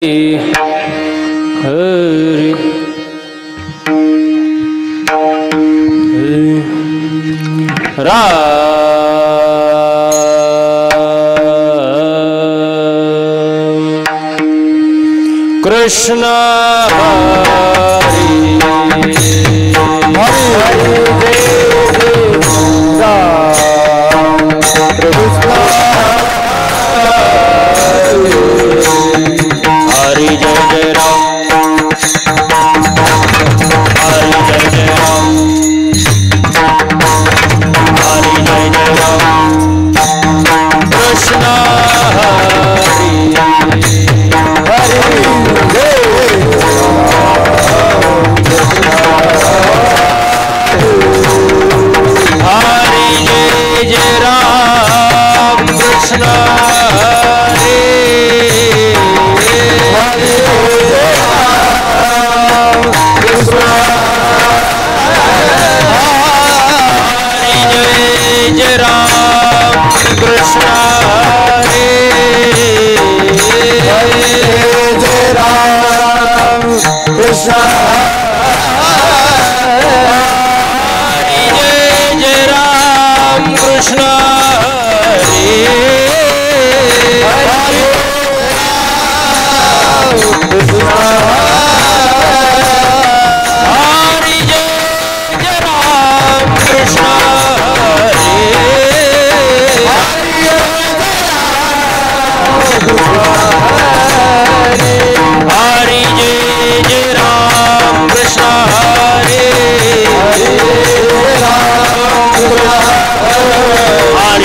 हरि राम कृष्ण हरि हरि राम कृष्ण हरि जय जय राम हरि जय जय राम हरि जय जय राम कृष्ण हरि हरि जय हरि जय जय राम कृष्ण हरि जय राम कृष्ण हरे जय राम कृष्ण हरे जय राम कृष्ण हरे हरि जय जय राम कृष्ण हरे हरि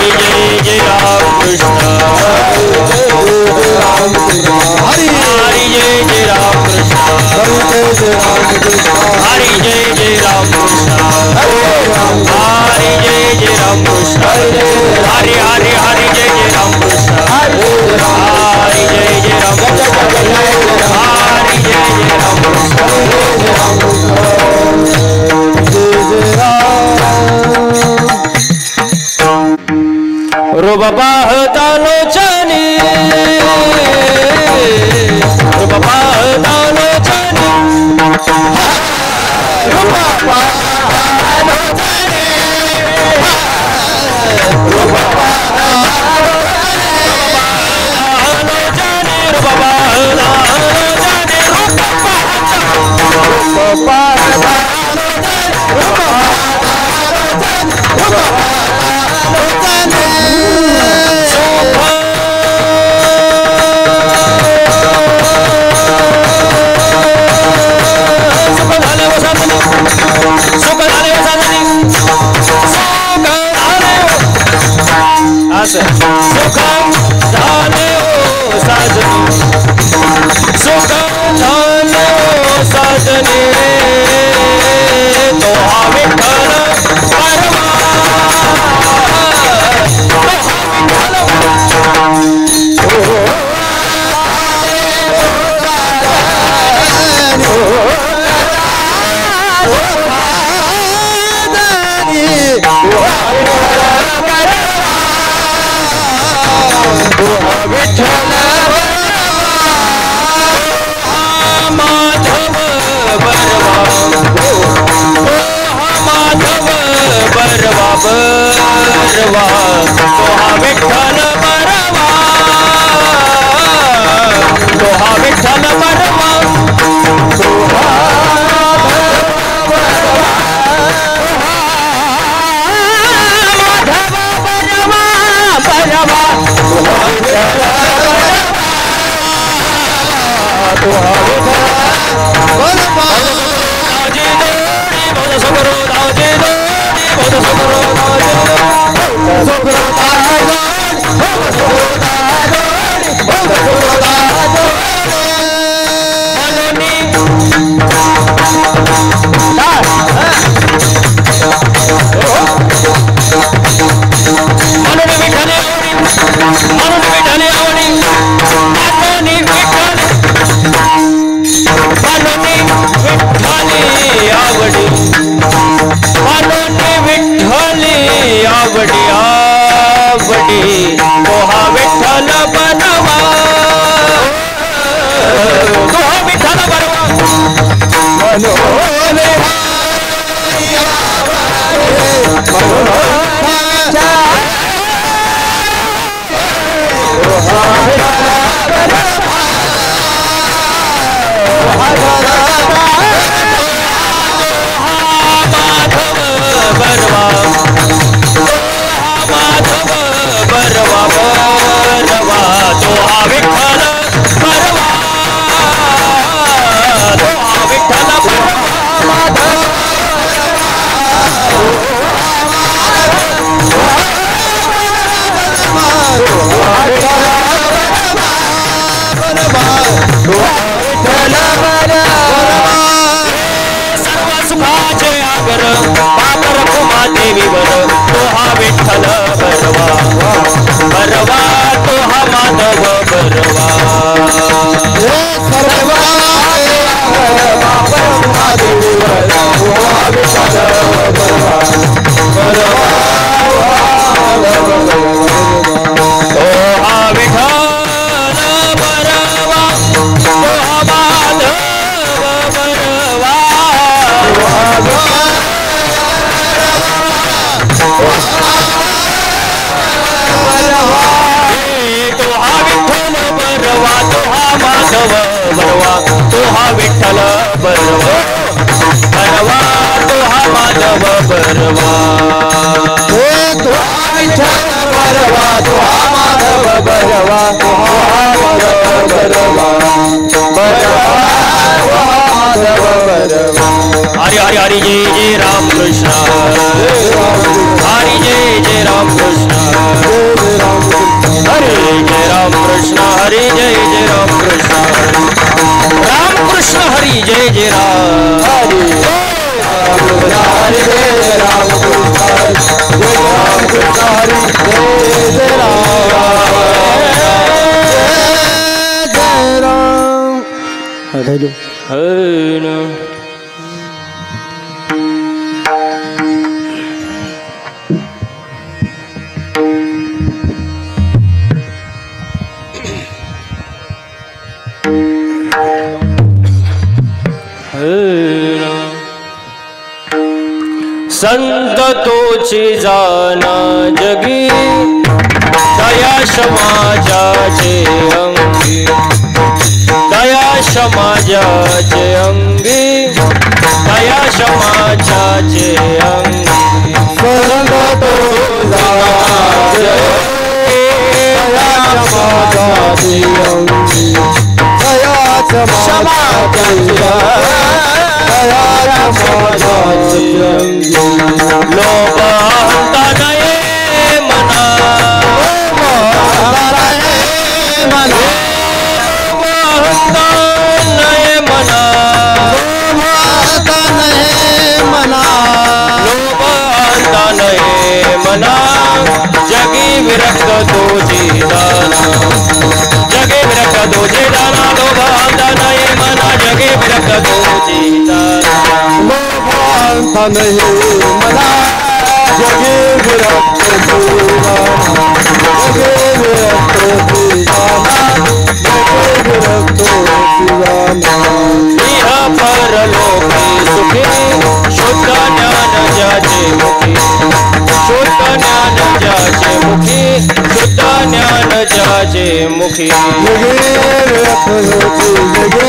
जय जय राम कृष्ण हरि जय जय राम कृष्ण हरि जय जय राम कृष्ण हरि जय जय राम कृष्ण हरि हरि हरि जय जय राम कृष्ण हरि जय जय राम कृष्ण हरि जय जय राम कृष्ण रूपबाहतालोचनी रूपबाहतालोचनी सुखम जाने ओ साजनी सुखम जाने ओ साजनी तो विठ्ठल परमा माधव बरवा बरवा बरवा तोहा विठ्ठल बरवा तोहा विठ्ठल बरवा माधव बरवा बरवा आवडी आवडी आवडी तोहा विठ्ठल हरि हरि हरि जय जय राम कृष्ण हरि जय जय राम कृष्ण हरे जय राम कृष्ण हरि जय जय राम कृष्ण राम कृष्ण हरि जय जय राम हरि जय राम कृष्ण जय राम कृष्ण हरि जय जय राम हेलो हेलो संत तोची जाना जगी दया समाजाचे अंगी दया समाजाचे अंगी दया समाजाचे अंगी संत तो जाना जगी दया समाजाचे अंगी दया समाजाचे लोभ हंता नये मना नये मना जगी विरक्त तुझी दाना जगे विरक्त तुझी दाना लोभ हंता नये मना जगे विरक्त तुझी दाना नहीं मना जगे विरक्त जगे विरक्त इह परलोकी सुखी शुद्ध ज्ञान जाचे मुखी शुद्ध ज्ञान जाचे मुखी शुद्ध ज्ञान जाचे मुखी जगे विरक्त जगे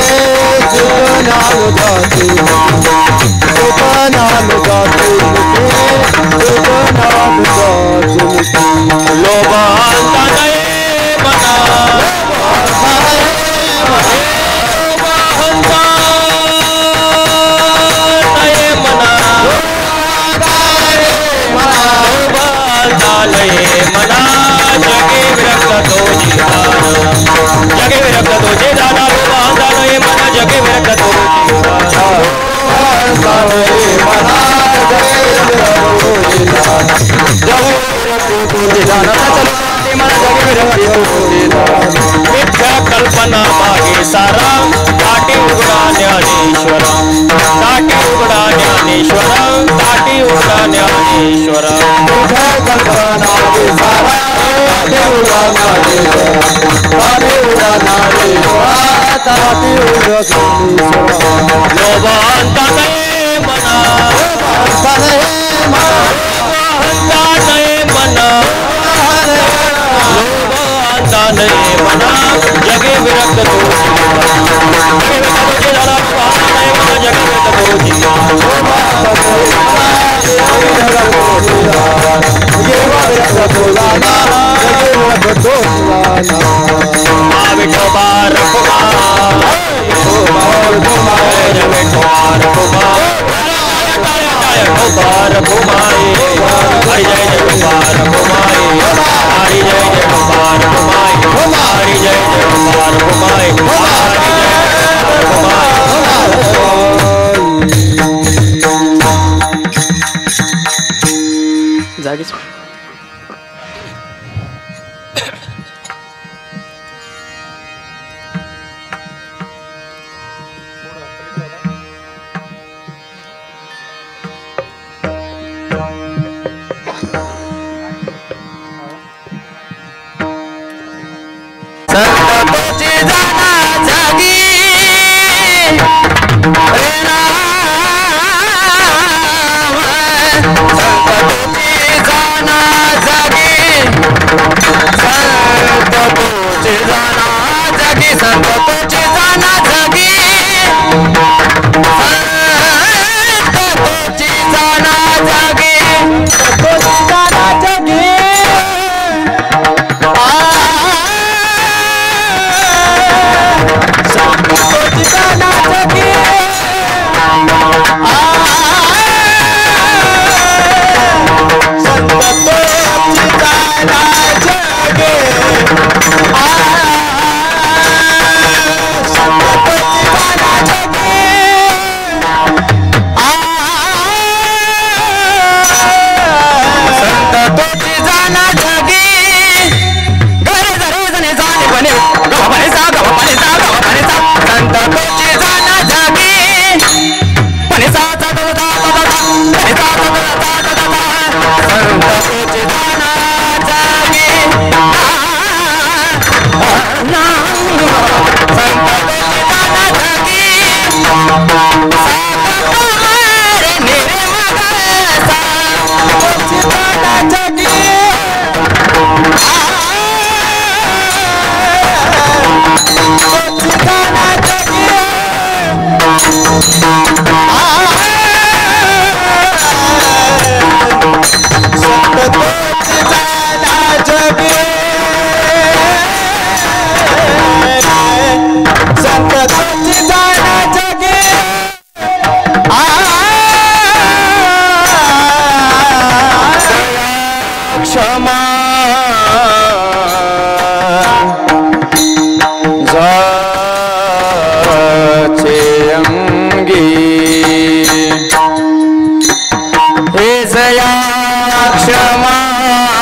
शुद्ध ज्ञान जाचे नाम गाते लोभ हंता नये मना हंता नये मना नये मना जगे विरक्त तुझी दाना जगे विरक्त तुझी दाना लोभ हंता नये मना जगे विरक्त तुझी कल्पना मागे सारा ताटी उघडा ज्ञानेश्वरा ताटी उघडा ज्ञानेश्वरा ताटी उघडा ज्ञानेश्वरा कल्पना मागे सारा जगे विरक्त जागीच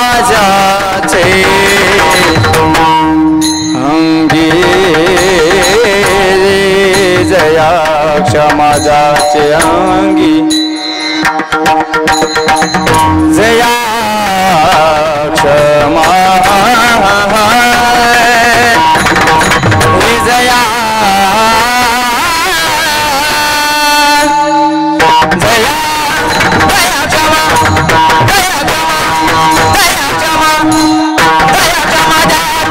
क्षमाजाचे अंगी जया क्षमा जया जया दया क्षमा दया क्षमा दया क्षमा दया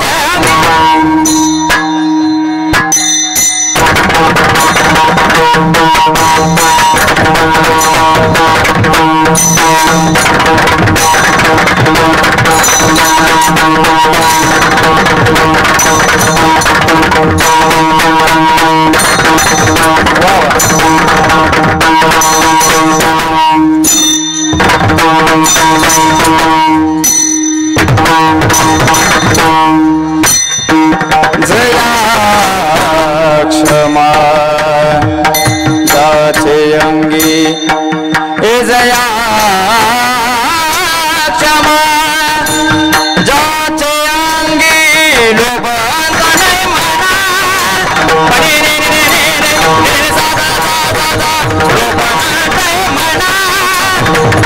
क्षमा जया क्षमा जाचे अंगी हे जया क्षमा जाचे अंगी लोभांत नाही म्हणा रे रे रे रे रे सा सा सा सा लोभांत नाही म्हणा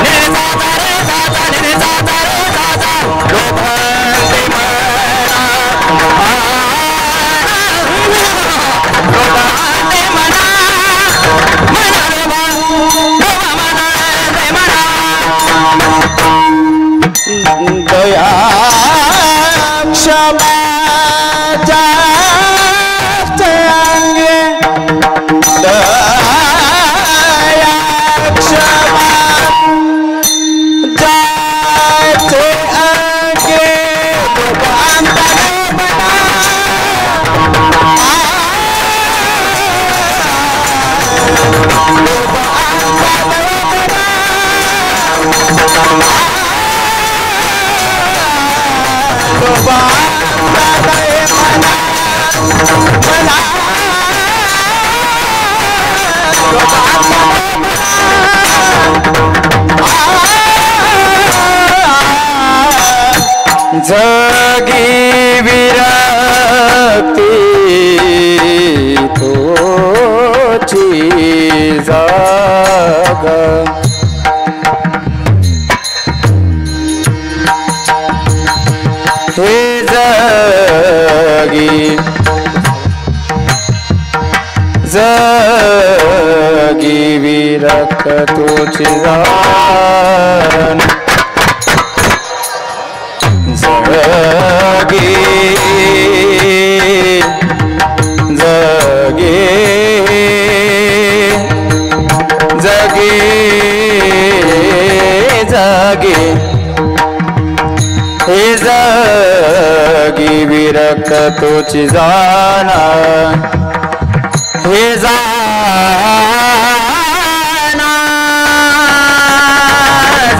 रे सा सा रे सा सा रे सा सा रे सा सा लोभांत जगी विरक्ती तोची जाग हे जगी जगी विरक्त तोची जाग जगे जगे जगे जगे हे जगी विरक्त तोची जाना हे जाना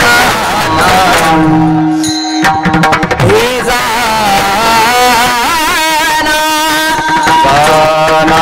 जाना हे जाना जाना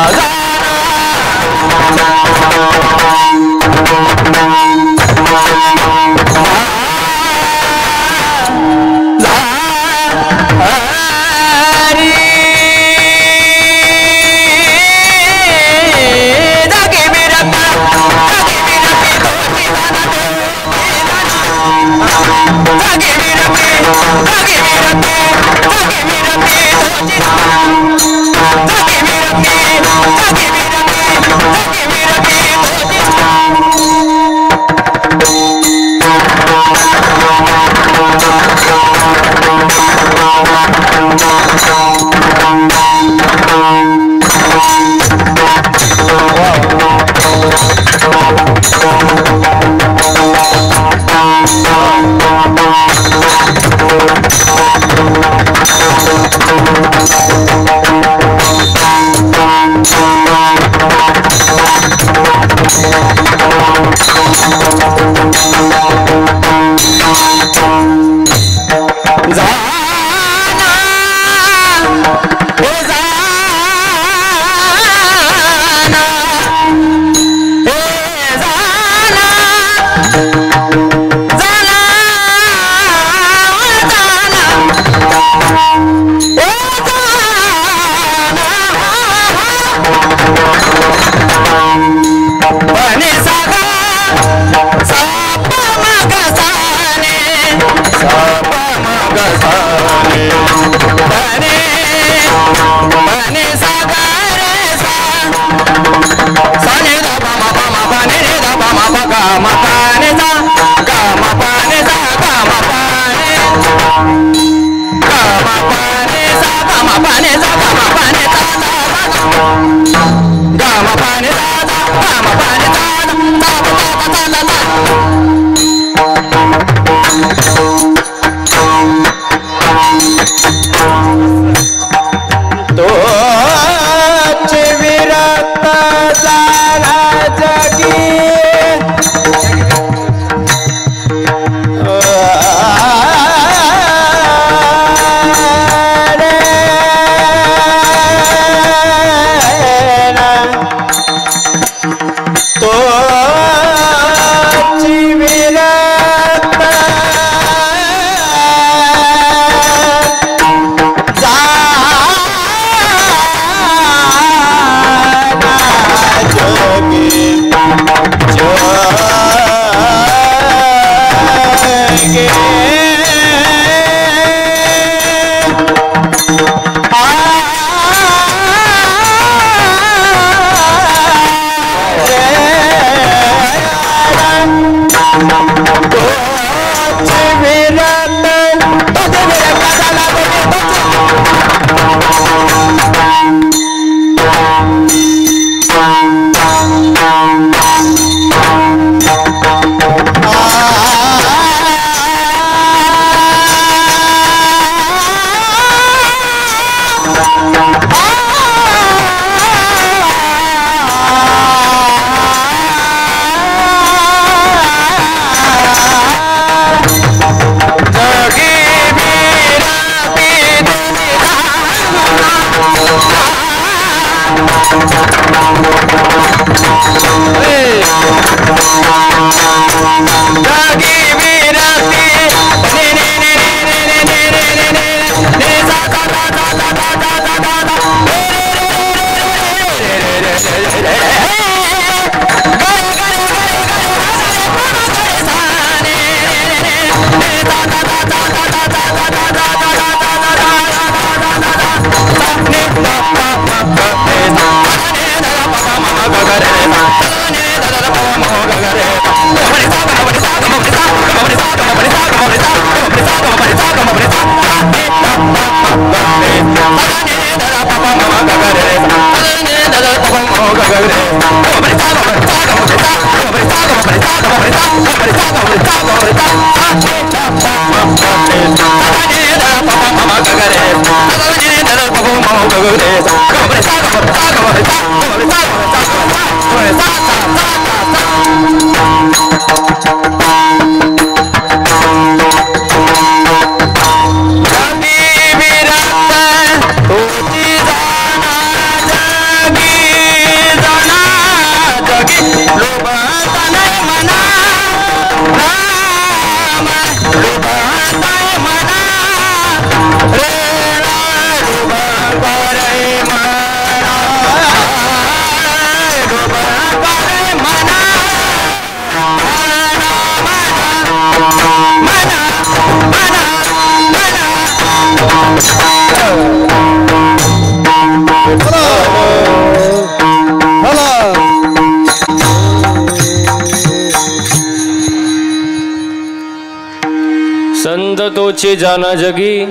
संत तोची जाना जगी,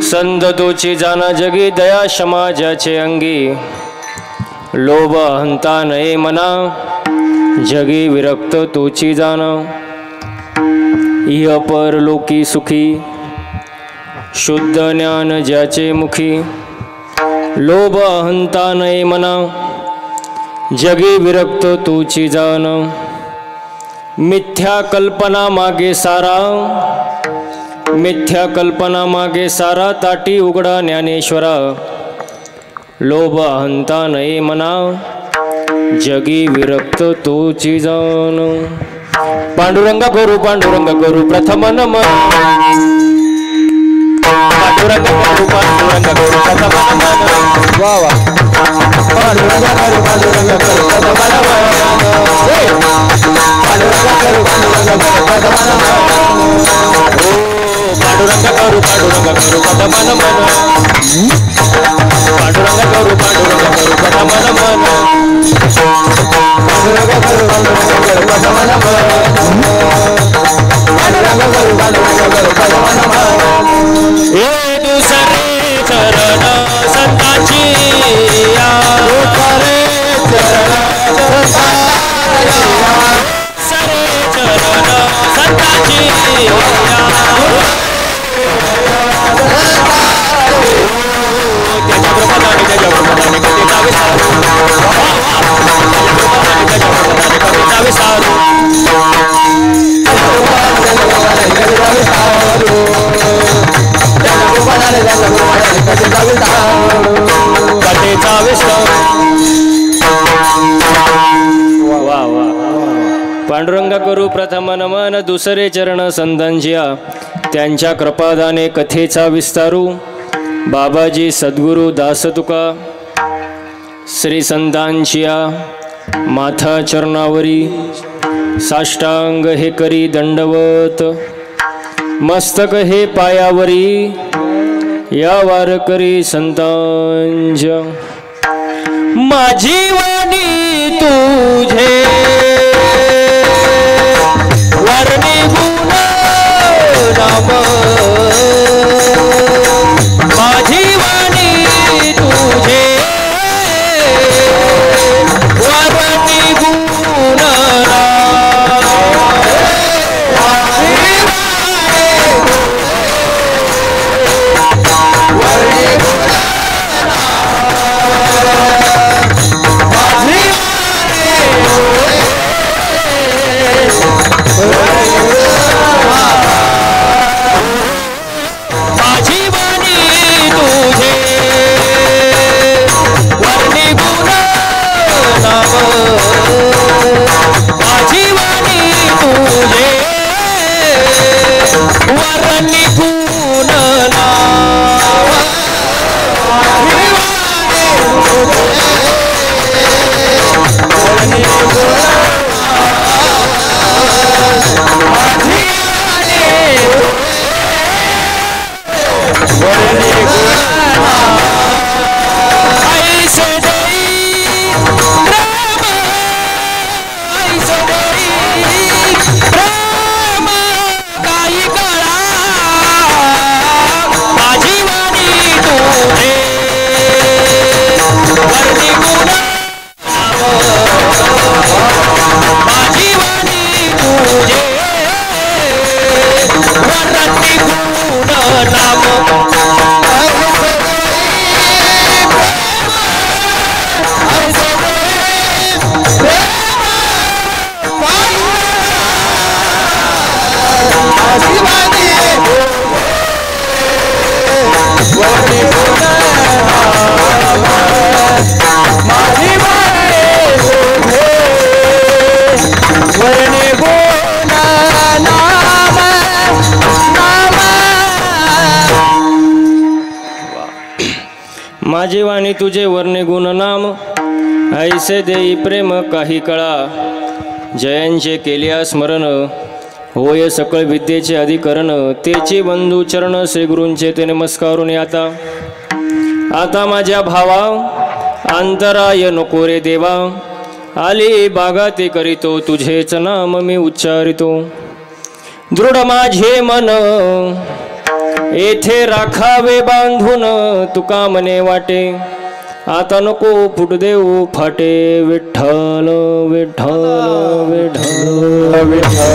संत तोची जाना जगी, दया क्षमा ज्याचे अंगी, लोभ अहंता नये मना, जगी विरक्त तोची जाना, इह पर लोकी सुखी, शुद्ध ज्ञान ज्याचे मुखी, लोभ अहंता नये मना, जगी विरक्त तोची जाना, मिथ्या कल्पना मागे सारा, मिथ्या कल्पना मागे सारा, ताटी उघडा ज्ञानेश्वरा, लोभ अहंता नये मना, जगी विरक्त तोची जान. पांडुरंग गुरु प्रथम नमन, पांडुरंग गुरु प्रथम नमन, वा वा. पांडुरंग गुरु प्रथम नमन, पांडुरंग गुरु प्रथम नमन, पांडुरंग गुरु प्रथम नमन, पांडुरंग गुरु प्रथम नमन, पांडुरंग गुरु प्रथम नमन. हे दुसरे चरण संतांची या, दुसरे चरण संतांची या, पांडुरंग करू प्रथम नमन, दुसरे चरण संतांच्या, त्यांच्या कृपादाने कथेचा विस्तारू. बाबाजी सद्गुरु दास तुका, श्री संतांच्या माथा चरणावरी, साष्टांग हे करी दंडवत, मस्तक हे पायावरी, या वारकरी संतांच्या. माझी वाणी तुझे वर्णी गुण नाम, माझी वाणी तुझे वर्णी गुण नाम, वर्णी गुण नाम, वाणी तुझे वर्णे गुण नाम ऐसे देई प्रेम काही कळा जयांचे केल्या स्मरण होय सकळ विद्येचे अधिकरण तेचे बंधू चरण श्री गुरूंचे ते नमस्कारून आता माझ्या भावा अंतराय नको रे देवा आली बागा ते करीतो तुझेच नाम मी उच्चारितो दृढ माझे मन येथे राखावे बांधून तुका मने वाटे आता नको फुट देऊ फाटे विठ्ठल विठ्ठल विठ्ठल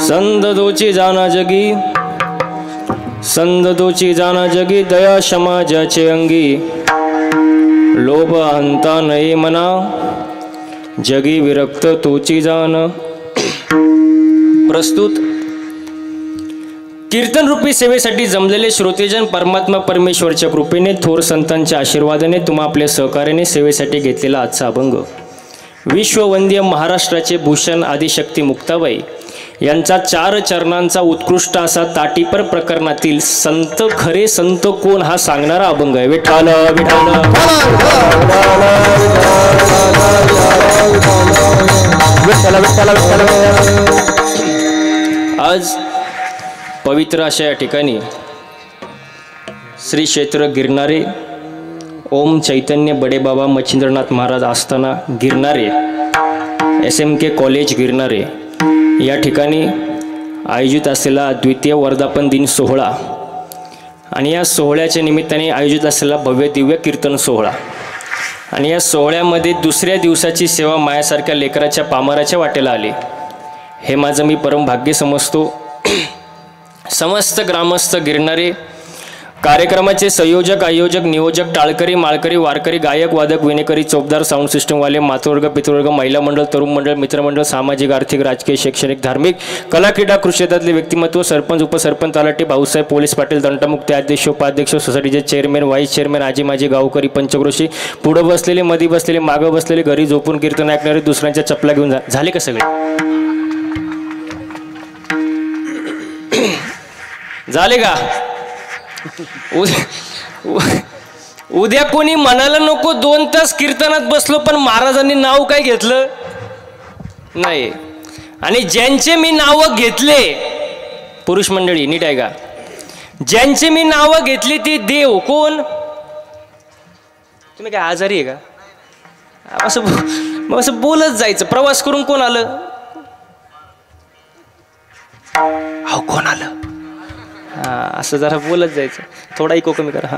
संदोची जाना जगी संदोची जाना जगी दया समाजाचे अंगी लोभ अंता नये मना जगी विरक्त तोची जान प्रस्तुत कीर्तन रूपी सेवेसाठी जमलेले श्रोतेजन परमात्मा परमेश्वरच्या कृपेने थोर संतांच्या आशीर्वादाने तुम्हा आपल्या सहकार्याने सेवेसाठी घेतलेला आजचा अभंग विश्ववंद्य महाराष्ट्राचे भूषण आदिशक्ती मुक्ताबाई यांचा 4 चरणांचा उत्कृष्ट असा ताटीपर प्रकरणातील संत खरे संत कोण हा सांगणारा अभंग आहे विठ्ठल विठ्ठल आज पवित्र अशा या ठिकाणी श्री क्षेत्र गिरणारे ओम चैतन्य बडे बाबा मच्छिंद्रनाथ महाराज आस्थाना गिरणारे SMK कॉलेज गिरणारे या ठिकाणी आयोजित असलेला द्वितीय वर्धापन दिन सोहळा आणि या सोहळ्याच्या निमित्ताने आयोजित असलेला भव्य दिव्य कीर्तन सोहळा आणि या सोहळ्यामध्ये दुसऱ्या दिवसाची सेवा मायासारख्या लेकराच्या पामराच्या वाटेला आली हे माझं मी परम भाग्य समजतो समस्त ग्रामस्थ गिरणारे कार्यक्रमाचे संयोजक आयोजक नियोजक टाळकरी माळकरी वारकरी गायक वादक विनेकरी चौकदार साऊंड सिस्टमवाले मातृवर्ग पितृवर्ग महिला मंडळ तरुण मंडळ मित्रमंडळ सामाजिक आर्थिक राजकीय शैक्षणिक धार्मिक कला क्रीडा कृषी क्षेत्रातले व्यक्तिमत्व सरपंच उपसरपंच तलाठी भाऊसाहेब पोलीस पाटील दंडमुक्ती अध्यक्ष उपाध्यक्ष सोसायटीचे चेअरमॅन व्हाईस चेअरमॅन आजी माजी गावकरी पंचक्रोशी पुढे बसलेले मध्ये बसलेले मागं बसलेले घरी झोपून कीर्तन ऐकणारे दुसऱ्यांच्या चपला घेऊन झाले का सगळे झाले का उद्या कोणी म्हणायला नको 2 तास कीर्तनात बसलो पण महाराजांनी नाव काय घेतलं नाही आणि ज्यांचे मी नाव घेतले पुरुष मंडळी नीट आहे का ज्यांचे मी नाव घेतली ती देव कोण तुम्ही काय आजारी आहे का असं बोलत जायचं प्रवास करून कोण आलं हो कोण आलं असं जरा बोलत जायचं थोडा इको कमी करा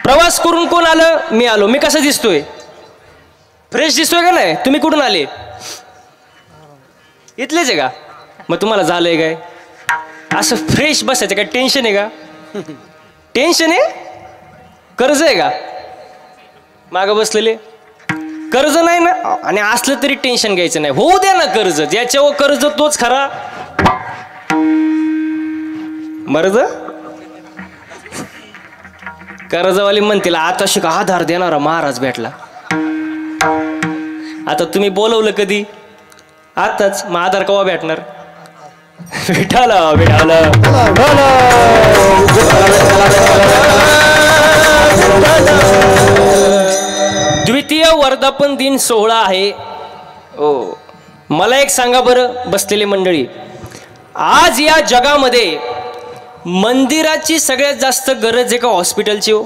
प्रवास करून कोण आलं मी आलो मी कसा दिसतोय फ्रेश दिसतोय का नाही तुम्ही कुठून आले इथलेच आहे का मग तुम्हाला झालंय काय असं फ्रेश बसायचं काय टेन्शन आहे का टेन्शन आहे कर्ज आहे का मागं बसलेले कर्ज नाही ना आणि असलं तरी टेन्शन घ्यायचं नाही होऊ द्या ना कर्ज ज्याच्यावर कर्ज तोच खरा मर्द कर्जवाली म्हणतील आता शिका आधार देणारा महाराज भेटला. आता तुम्ही बोलवलं कधी? आताच. मग आधार केव्हा भेटणार? भेटाला भेटाला. द्वितीय वर्धापन दिन सोहळा आहे. ओ मला एक सांगा बरं बसलेली मंडळी, आज या जगामध्ये मंदिराची सगळ्यात जास्त गरज आहे का हॉस्पिटलची? हो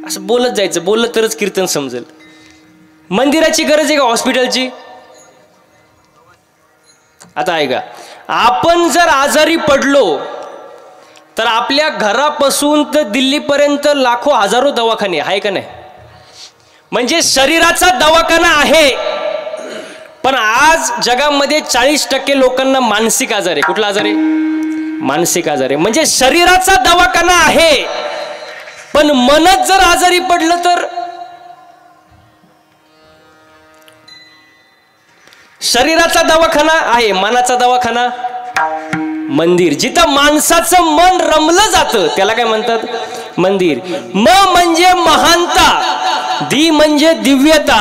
असं बोलत जायचं, बोललं तरच कीर्तन समजेल. मंदिराची गरज आहे का हॉस्पिटलची? आता ऐका, आपण जर आजारी पडलो तर आपल्या घरापासून तर दिल्लीपर्यंत लाखो हजारो दवाखाने आहे का नाही? म्हणजे शरीराचा दवाखाना आहे. पण आज जगामध्ये 40% लोकांना मानसिक आजार आहे. कुठला आजार आहे? मानसिक आजार आहे. म्हणजे शरीराचा दवाखाना आहे, पण मनच जर आजारी पडलं तर? शरीराचा दवाखाना आहे, मनाचा दवाखाना मंदिर. जिथं माणसाचं मन रमलं जातं त्याला काय म्हणतात? मंदिर. म म्हणजे महानता, दी म्हणजे दिव्यता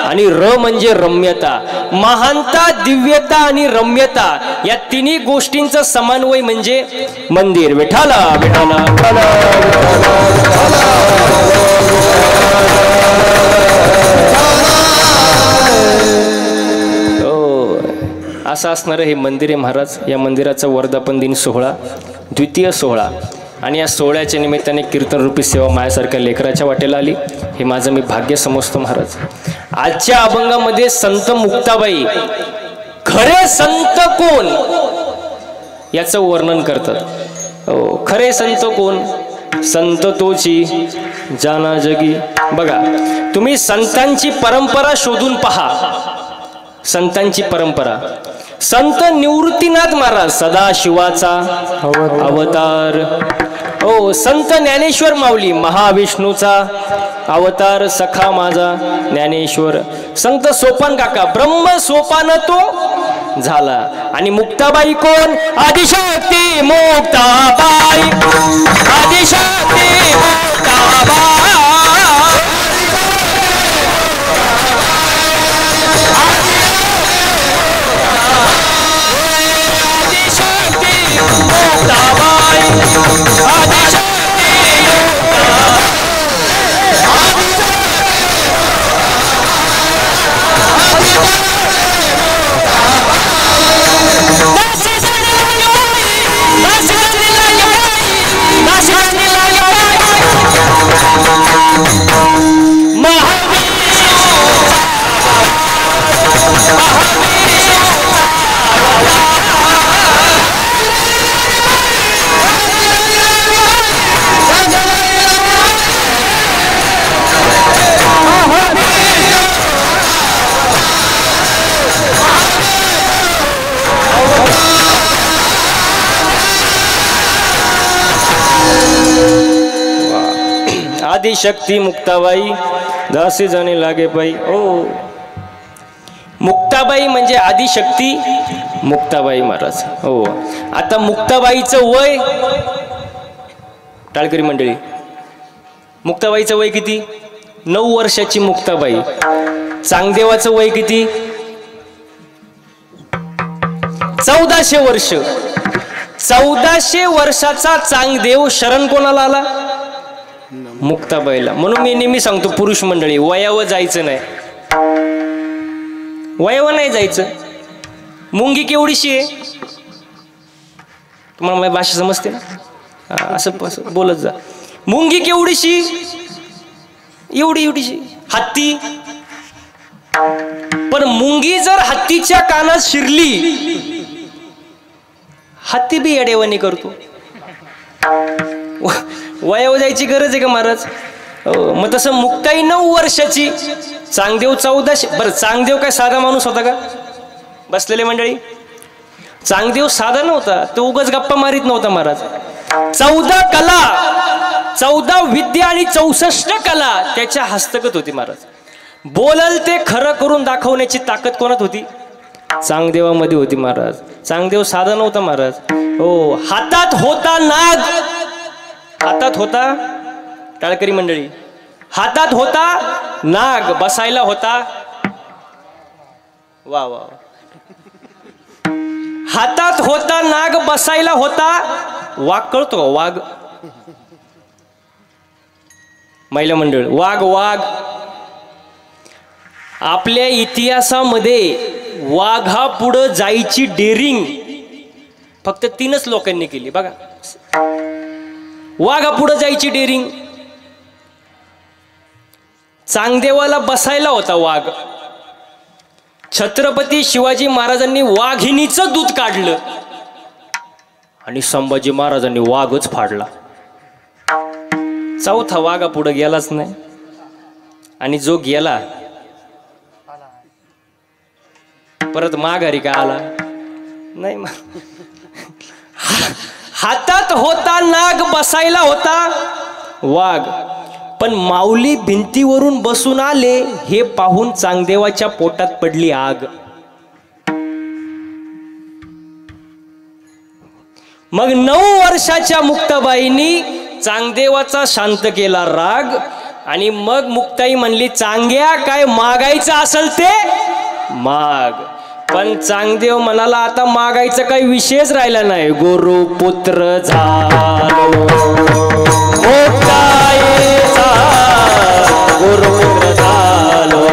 आणि र म्हणजे रम्यता. महानता, दिव्यता आणि रम्यता या तिन्ही गोष्टींचा समन्वय म्हणजे मंदिर. विठाला विठाला. असं असणारं हे मंदिर आहे महाराज. या मंदिराचा वर्धापन दिन सोहळा, द्वितीय सोहळा, आणि या सोहळ्याच्या निमित्ताने कीर्तनरूपी सेवा माझ्यासारख्या लेकराच्या वाटेला आली. हे माझं मी भाग्य समजतो महाराज. आजच्या अभंगामध्ये संत मुक्ताबाई खरे संत कोण याचं वर्णन करतात. हो, खरे संत कोण? संत तोची जाना जगी. बघा तुम्ही संतांची परंपरा शोधून पहा. संतांची परंपरा. संत निवृत्तीनाथ महाराज सदाशिवाचा अवतार. ओ संत ज्ञानेश्वर माऊली महाविष्णूचा अवतार, सखा माझा ज्ञानेश्वर. संत सोपान काका ब्रह्म सोपान तो झाला. आणि मुक्ताबाई कोण? आदिशक्ती मुक्ताबाई, आदिशक्ती मुक्ताबाई. आदिशक्ती मुक्ताबाई दासी जाणे लागे पाई. ओ मुक्ताबाई म्हणजे आदिशक्ती मुक्ताबाई महाराज. हो आता मुक्ताबाईचं वय, टाळकरी मंडळी, मुक्ताबाईचं वय किती? 9 वर्षाची मुक्ताबाई. चांगदेवाचं वय किती? 1400 वर्ष. 1400 वर्षाचा चांगदेव शरण कोणाला आला? मुक्ताबाईला. म्हणून मी नेहमी सांगतो पुरुष मंडळी, वयावर जायचं नाही, वयावर नाही जायचं. मुंगी केवढीशी आहे? तुम्हाला माझी भाषा समजते ना? असं बोलत जा. मुंगी केवढीशी? एवढी एवढीशी. हत्ती. पण मुंगी जर हत्तीच्या कानात शिरली, हत्ती बी येडेवानी करतो. वयावर जायची गरज आहे का महाराज? मग तसं मुक्ताई 9 वर्षाची, चांगदेव 1400. बरं चांगदेव काय साधा माणूस होता का? बसलेले मंडळी, चांगदेव साधा नव्हता, तो उगाच गप्पा मारित नव्हता महाराज. 14 कला, 14 विद्या आणि 64 कला त्याच्या हस्तगत होती महाराज. बोलल ते खरं करून दाखवण्याची ताकद कोणात होती? चांगदेवामध्ये होती महाराज. चांगदेव साधा नव्हता महाराज. हो हातात होता नाग, हातात होता टाळकरी मंडळी, हातात होता नाग, बसायला होता वा वा, हातात होता नाग, बसायला होता वाघ. कळतो का वाघ? महिला मंडळ, वाघ वाघ. आपल्या इतिहासामध्ये वाघा पुढं जायची डेअरिंग फक्त 3च लोकांनी केली बघा. वाघा पुढं जायची डेअरिंग. चांगदेवाला बसायला होता वाघ. छत्रपती शिवाजी महाराजांनी वाघिणीचं दूध काढलं आणि संभाजी महाराजांनी वाघच फाडला. चौथा वाघा पुढे गेलाच नाही. आणि जो गेला परत माघारी का आला नाही. हातात होता नाग, बसायला होता वाघ. पण माऊली भिंतीवरून बसून आले हे पाहून चांगदेवाच्या पोटात पडली आग. मग 9 वर्षाच्या मुक्ताबाईंनी चांगदेवाचा शांत केला राग. आणि मग मुक्ताई म्हणली, चांग्या काय मागायचं असेल ते माग. पण चांगदेव म्हणाला, आता मागायचं काही विषयच राहिला नाही. गुरु पुत्र झालो मुक्ताईचा, गुरु पुत्र झालो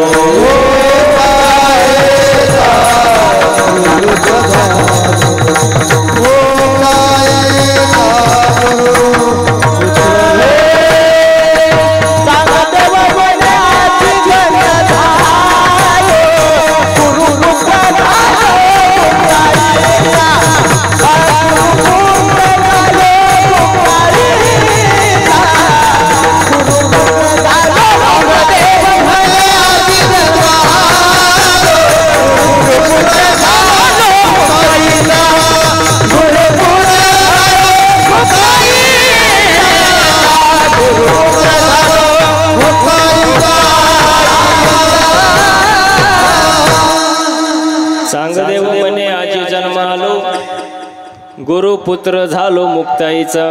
गुरुपुत्र झालो मुक्ताईचा.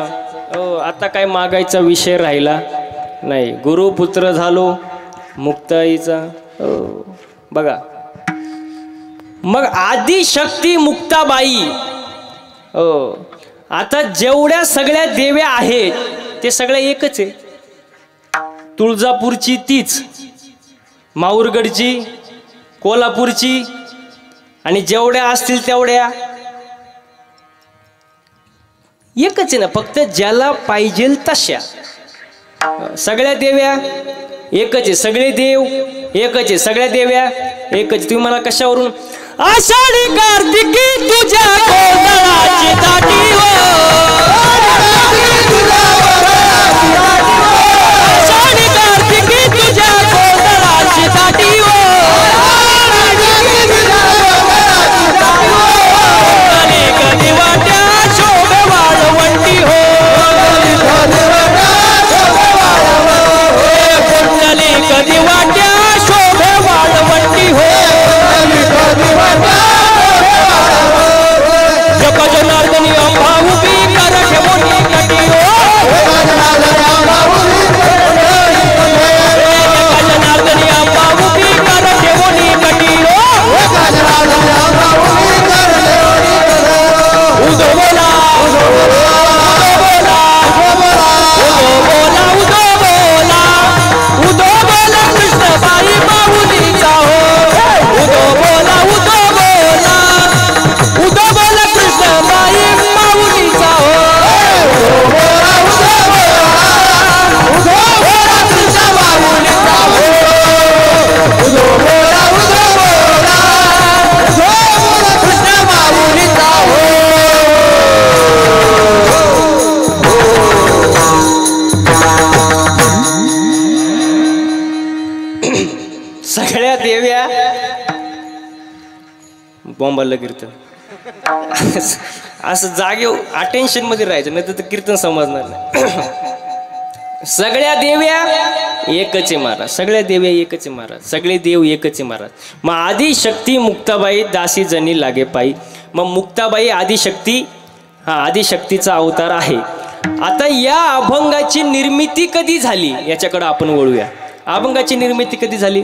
आता काय मागायचा विषय राहिला नाही. गुरुपुत्र झालो मुक्ताईचा. बघा मग आदिशक्ती मुक्ताबाई. आता जेवढ्या सगळ्या देव्या आहेत ते सगळ्या एकच आहे. तुळजापूरची तीच, माहूरगडची, कोल्हापूरची आणि जेवढ्या असतील तेवढ्या एकच आहे ना. फक्त ज्याला पाहिजे तशा सगळ्या देव्या एकच आहे. सगळे देव एकच आहे. सगळ्या देव्या एकच. तुम्ही मला कशावरून? आषाढी कार्तिकी तुझ्या गोंधळाची दाटी हो, आषाढी कार्तिकी तुझ्या गोंधळाची दाटी हो, कधी वाट्या शोभे वाळवंटी हो, कधी वाट्या शोभे वाळवंटी हो, जनार्दनी अंबा उभी कर ठेवणी कटी हो, जनार्दनी अंबा उभी कर ठेवणी कटी हो, उदो बोला उदो बोला उदो बोला उदो बोला कृष्णबाई माऊलीचा हो, उदो बोला उदो बोला उदो बोला कृष्णबाई माऊलीचा हो, उदो बोला कृष्ण माऊलीचा हो, उदो बोला कृष्ण माऊलीचा हो. सगळ्या देव्या बॉम्बाला कीर्तन असं जागे अटेन्शन मध्ये राहायचं, नाही तर कीर्तन समजणार नाही. सगळ्या देव्या एकच आहे महाराज. सगळ्या देव्या एकच आहे महाराज. सगळे देव एकच आहे महाराज. मग आदिशक्ती मुक्ताबाई दासी जनी लागे पायी. मग मुक्ताबाई आदिशक्ती, हा आदिशक्तीचा अवतार आहे. आता या अभंगाची निर्मिती कधी झाली याच्याकडे आपण वळूया. अभंगाची निर्मिती कधी झाली?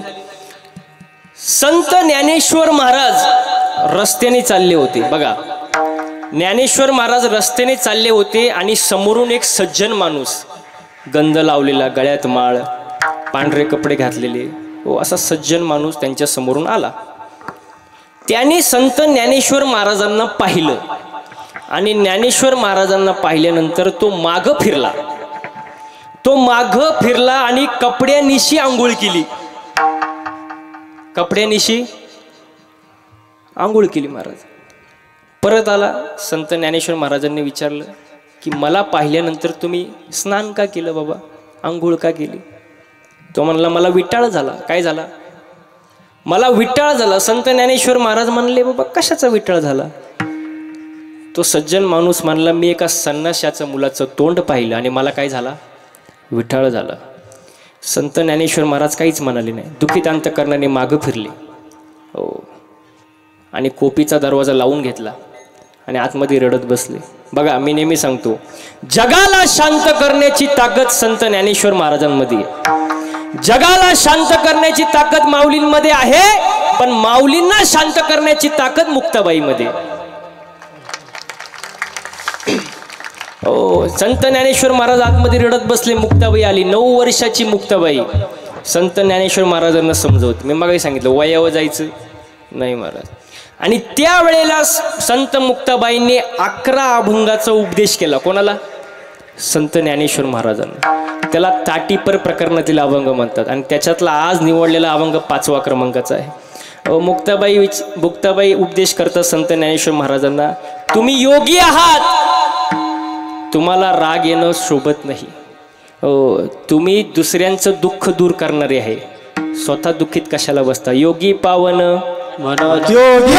संत ज्ञानेश्वर महाराज रस्त्याने चालले होते. बघा, ज्ञानेश्वर महाराज रस्त्याने चालले होते आणि समोरून एक सज्जन माणूस, गंध लावलेला, गळ्यात माळ, पांढरे कपडे घातलेले, असा सज्जन माणूस त्यांच्या समोरून आला. त्याने संत ज्ञानेश्वर महाराजांना पाहिलं आणि ज्ञानेश्वर महाराजांना पाहिल्यानंतर तो मागं फिरला. तो मागं फिरला आणि कपड्यानिशी आंघोळ केली. कपड्यानिशी आंघोळ केली महाराज. परत आला. संत ज्ञानेश्वर महाराजांनी विचारलं की मला पाहिल्यानंतर तुम्ही स्नान का केलं बाबा, आंघोळ का केली? तो म्हणला मला विटाळ झाला. काय झाला? मला विटाळ झाला. संत ज्ञानेश्वर महाराज म्हणले बाबा कशाचा विटाळ झाला? तो सज्जन माणूस म्हणला मी एका संन्याशाचं मुलाचं तोंड पाहिलं आणि मला काय झाला? विटाळ झाला. संत ज्ञानेश्वर महाराज काहीच म्हणाले नाही. दुखित अंतकरणाने मागं फिरले. हो, आणि कोपीचा दरवाजा लावून घेतला आणि आतमध्ये रडत बसले. बघा, मी नेहमी सांगतो, जगाला शांत करण्याची ताकद संत ज्ञानेश्वर महाराजांमध्ये आहे. जगाला शांत करण्याची ताकद माऊलींमध्ये आहे, पण माऊलींना शांत करण्याची ताकद मुक्ताबाईमध्ये. हो, संत ज्ञानेश्वर महाराज आतमध्ये रडत बसले. मुक्ताबाई आली. 9 वर्षाची मुक्ताबाई संत ज्ञानेश्वर महाराजांना समजवत. मी मगाही सांगितलं वयावर जायचं नाही महाराज. आणि त्यावेळेला संत मुक्ताबाईंनी 11 अभंगाचा उपदेश केला. कोणाला? संत ज्ञानेश्वर महाराजांना. त्याला ताटीपर प्रकरणातील अभंग म्हणतात आणि त्याच्यातला आज निवडलेला अभंग 5वा क्रमांकाचा आहे. मुक्ताबाई उपदेश करतात संत ज्ञानेश्वर महाराजांना, तुम्ही योगी आहात, तुम्हाला राग येणं शोभत नाही. तुम्ही दुसऱ्यांचं दुःख दूर करणारे आहे, स्वतः दुःखीत कशाला बसता? योगी पावन मनोज योगी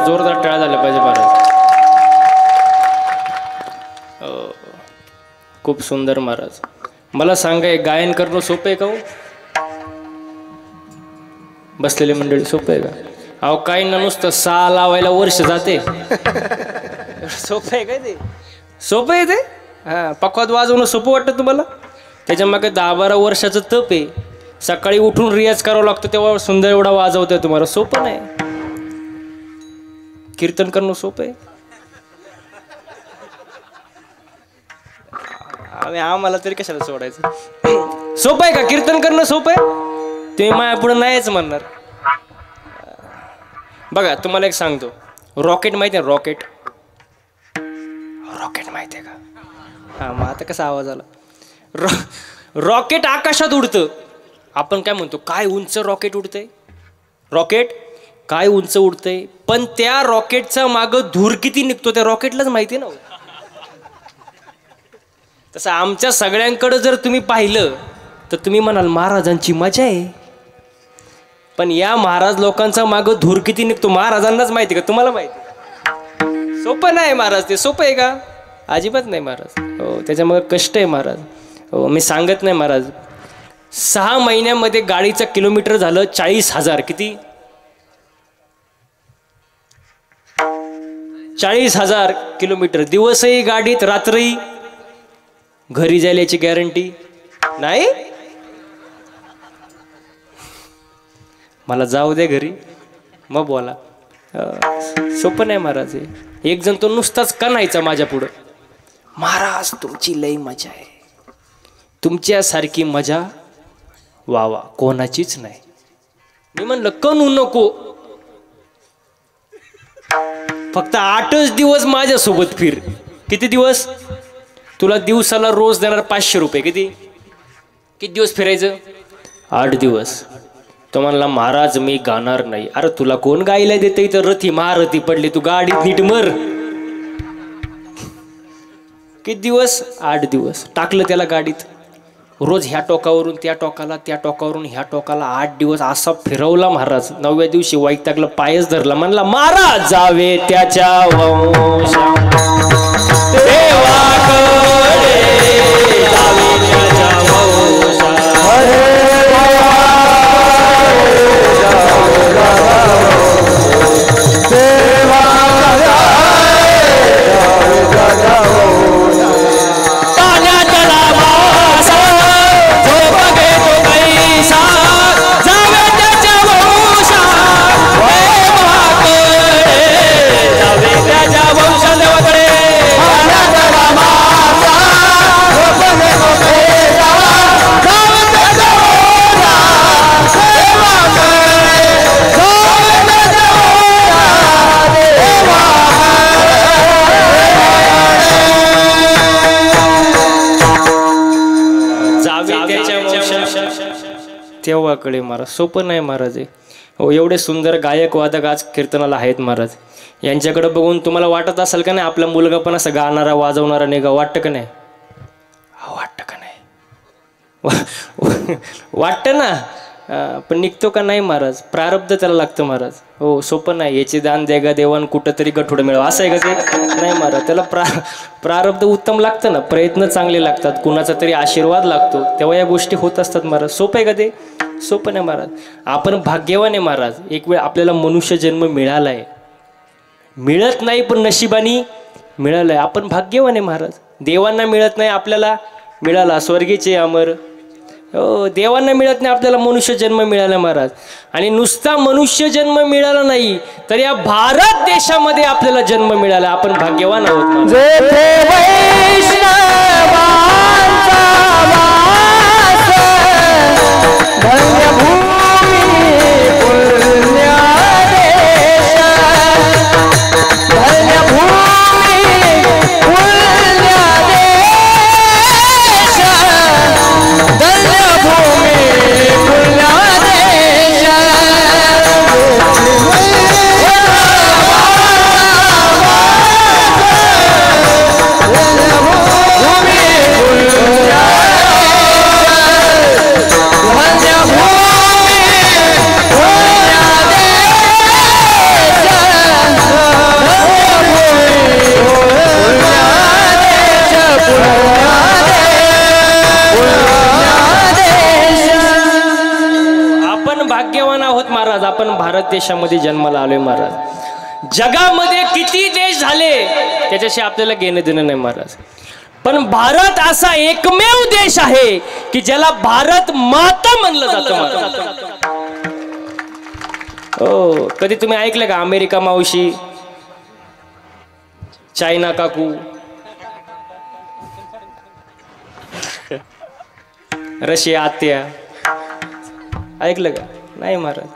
जोरदार टाळ्या झाल्या पाहिजे महाराज. खूप सुंदर महाराज. मला सांगा गायन करणं सोपं आहे का हो? बसलेले मंडळी सोपं आहे का? अहो काही ना नुसतं सा लावायला वर्ष जाते. सोपं आहे काय ते? सोपं आहे ते? हां पखवाद वाजवणं सोपं वाटतं तुम्हाला? त्याच्या मागे 10-12 वर्षाचं तप आहे. सकाळी उठून रियाज करावा लागतो तेव्हा सुंदर एवढा वाजवतोय तुम्हाला. सोपं नाही. कीर्तन करणं सोपं आहे? आम्हाला तरी कशाला सोडायचं? सोपं आहे का कीर्तन करणं? सोपं आहे? तुम्ही माया पुढे नाहीच म्हणणार. बघा तुम्हाला एक सांगतो. रॉकेट माहिती आहे? रॉकेट रॉकेट माहिती आहे का? हां मग आता कसा आवाज आला? रॉकेट आकाशात उडतं. आपण काय म्हणतो? काय उंच रॉकेट उडतंय? रॉकेट काय उंच उडतंय, पण त्या रॉकेटचा मागं धूर किती निघतो त्या रॉकेटलाच माहिती ना. तसं आमच्या सगळ्यांकडे जर तुम्ही पाहिलं तर तुम्ही म्हणाल महाराजांची मजा आहे. पण या महाराज लोकांचा मागं धूर किती निघतो महाराजांनाच माहिती का? तुम्हाला माहिती? सोपं नाही महाराज ते. सोपं आहे का? अजिबात नाही महाराज. हो त्याच्यामुळे कष्ट आहे महाराज. हो मी सांगत नाही महाराज. 6 महिन्यामध्ये गाडीचं किलोमीटर झालं 40,000. किती? 40,000 किलोमीटर. दिवसही गाडीत, रात्रही घरी जायला याची गॅरंटी नाही. मला जाऊ दे घरी मग बोला. सोपं नाही महाराज. एक जण तो नुसताच कणायचा माझ्या पुढं, महाराज तुमची लई मजा आहे, तुमच्यासारखी मजा वावा कोणाचीच नाही. मी म्हणलं कणू नको, फक्त 8च दिवस माझ्यासोबत फिर. किती दिवस? तुला दिवसाला रोज देणार 500 रुपये. किती दिवस फिरायचं? 8 दिवस. तो म्हणला महाराज मी गाणार नाही. अरे तुला कोण गायला देते? इथं रथी महारथी पडली, तू गाडीत नीट मर. किती दिवस? 8 दिवस. टाकलं त्याला गाडीत. रोज ह्या टोकावरून त्या टोकाला, त्या टोकावरून ह्या टोकाला 8 दिवस असा फिरवला महाराज. 9व्या दिवशी वैतागला, पायच धरला. म्हणला महाराज जावे त्याच्या वंशा देवाकडे, जावे त्याच्या वंशा. तेव्हाकडे महाराज. सोपं नाही महाराज हे. हो एवढे सुंदर गायक वादक आज कीर्तनाला आहेत महाराज. यांच्याकडे बघून तुम्हाला वाटत असेल का नाही आपला मुलगा पण असं गाणारा वाजवणारा निघा? वाटतं का नाही? वाटतं का नाही? वाटतं ना. पण निघतो का नाही महाराज? प्रारब्ध त्याला लागतं महाराज. हो सोपं नाही. याचे दान देगा देवान कुठंतरी गठोडं मिळवा असं आहे का ते? नाही महाराज. त्याला प्रारब्ध उत्तम लागतं ना, प्रयत्न चांगले लागतात, कुणाचा तरी आशीर्वाद लागतो, तेव्हा या गोष्टी होत असतात महाराज. सोपं आहे का ते? सोपं नाही महाराज. आपण भाग्यवान आहे महाराज. एक वेळ आपल्याला मनुष्य जन्म मिळाला आहे. मिळत नाही पण नशिबानी मिळालं आहे. आपण भाग्यवान आहे महाराज. देवांना मिळत नाही, आपल्याला मिळाला. स्वर्गीचे अमर. हो देवांना मिळत नाही, आपल्याला मनुष्य जन्म मिळाला महाराज. आणि नुसता मनुष्य जन्म मिळाला नाही तर या भारत देशामध्ये आपल्याला जन्म मिळाला. आपण भाग्यवान आहोत. भूमी देशामध्ये जन्माला आलोय महाराज। जगामध्ये किती देश झाले त्याच्याशी आपल्याला घेणं देणं नाही महाराज, पण भारत असा एकमेव देश आहे की ज्याला भारत माता म्हणलं जातं महाराज। हो, कधी तुम्ही ऐकलं का अमेरिका मावशी, चायना काकू, रशिया आत्या, ऐकलं का? नाही महाराज।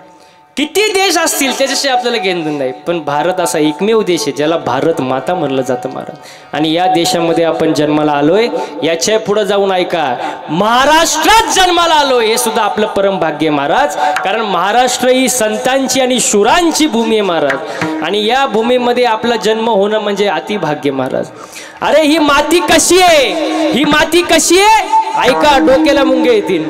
किती देश असतील त्याच्याशी आपल्याला घेणं नाही, पण भारत असा एकमेव देश आहे ज्याला भारत माता म्हणलं जातं महाराज। आणि या देशामध्ये आपण जन्माला आलोय, याच्या पुढे जाऊन ऐका, महाराष्ट्रात जन्माला आलोय हे सुद्धा आपलं परम भाग्य आहे महाराज। कारण महाराष्ट्र ही संतांची आणि शूरांची भूमी आहे महाराज, आणि या भूमीमध्ये आपला जन्म होणं म्हणजे अतिभाग्य महाराज। अरे ही माती कशी आहे, ही माती कशी आहे, ऐका, डोक्याला मुंगे येतील।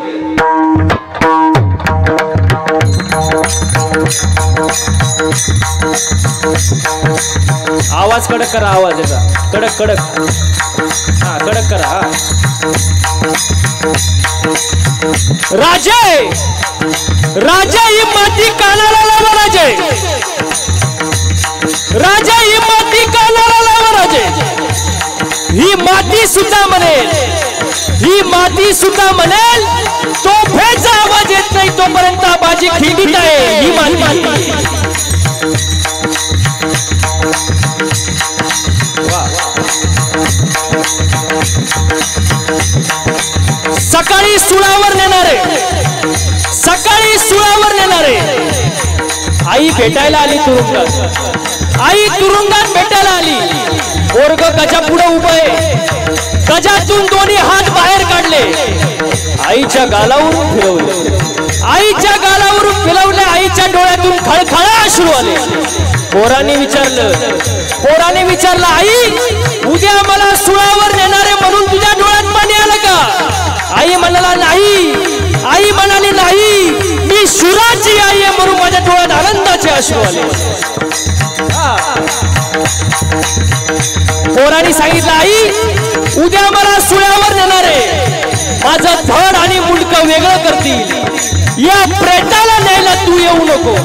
आवाज कडक करा, आवाज याचा कडक कडक, हा कडक करा। हा, राजे राजा ही माती कानाला लावा राजे, राजा ही माती कानाला लावा राजे। ही माती सुद्धा म्हणेल, ही माती सुद्धा म्हणेल, तोफेचा आवाज येत नाही तोपर्यंत बाजी खिंडीत आहे ही माती। सकाळी सुळावर नेणारे, सकाळी सुळावर नेणारे। आई भेटायला आली तुरुंगात, आई तुरुंगात भेटायला आली। पोरग गजा पुढे उभं आहे, गजातून दोन्ही हात बाहेर काढले, आईच्या गालावरून फिरवले, आईच्या गालावरून फिरवले, आईच्या डोळ्यातून खळखळा अश्रू आले। पोराने विचारलं, आई उद्या मला सुळावर नेणारे म्हणून तुझ्या डोळ्यात पाणी आलं का? आई म्हणाला नाही, आई म्हणाली नाही, मी शूराची आई आहे म्हणून माझ्या डोळ्यात आनंदाचे अश्रू आले। पोराने सांगितलं, आई उद्या मला सुळावर नेणारे माझं धड आणि मुंडकं वेगळं करतील, या प्रेताला न्यायला तू येऊ नको,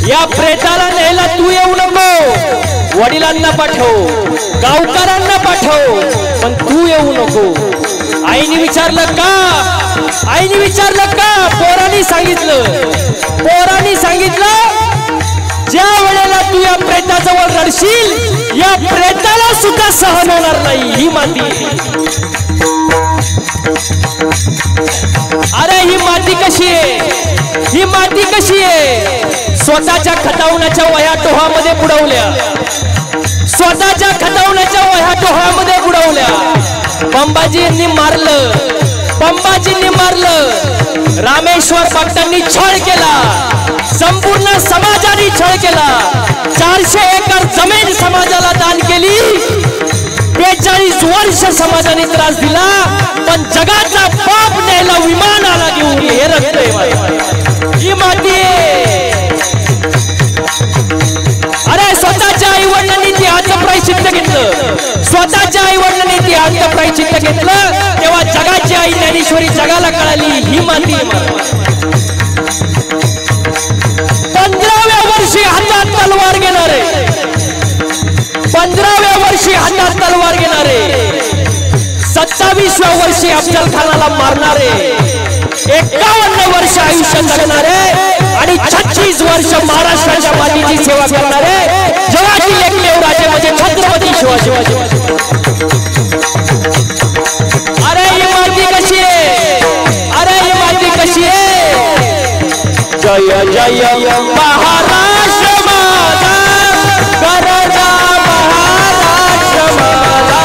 या प्रेताला न्यायला तू येऊ नको। वडिलांना पाठव, गावकऱ्यांना पाठव, पण तू येऊ नको। आईने विचारलं का? आईने विचारलं का? पोराने सांगितलं, ज्या वेळेला तू या प्रेताजवळ रडशील, या प्रेताला सुद्धा सहन होणार नाही ही माती। अरे ही माती कशी आहे, ही माती कशी आहे? स्वतःच्या खतावण्याच्या वह्या टोहामध्ये बुडवल्या, स्वतःच्या खतावण्याच्या वह्या टोहामध्ये बुडवल्या। पंबाजींनी मारलं, पंबाजींनी मारलं, रामेश्वर भक्तांनी छळ केला, संपूर्ण समाजाने छळ केला। 400 एकर जमीन समाजाला दान केली, 42 वर्ष समाजाने त्रास दिला, पण जगाचा पाप न्यायला विमान आला घेऊन। हे रक्त आहे, ही माती आहे। अरे स्वतःच्या आई वडिलांनी तिहाचं प्रायश्चित्त घेतलं, स्वतःच्या आई वडिलांनी तिहाचं प्रायश्चित्त घेतलं, तेव्हा जगाची आई ज्ञानेश्वरी जगाला कळाली ही माती आहे। 15व्या वर्षी हातात तलवार घेणारे, 15व्या वर्षी हातात तलवार घेणारे, 27व्या वर्षी अफजल खानाला मारणारे, 51 वर्ष आयुष्य जगणारे आणि 36 वर्ष महाराष्ट्राच्या मातीची सेवा करणारे जगातील एकमेव राजे म्हणजे छत्रपती शिवाजी महाराज। अरे ही माती कशी आहे, अरे ही माती कशी आहे? जय जय महाराष्ट्र माझा, गरजा महाराष्ट्र माझा,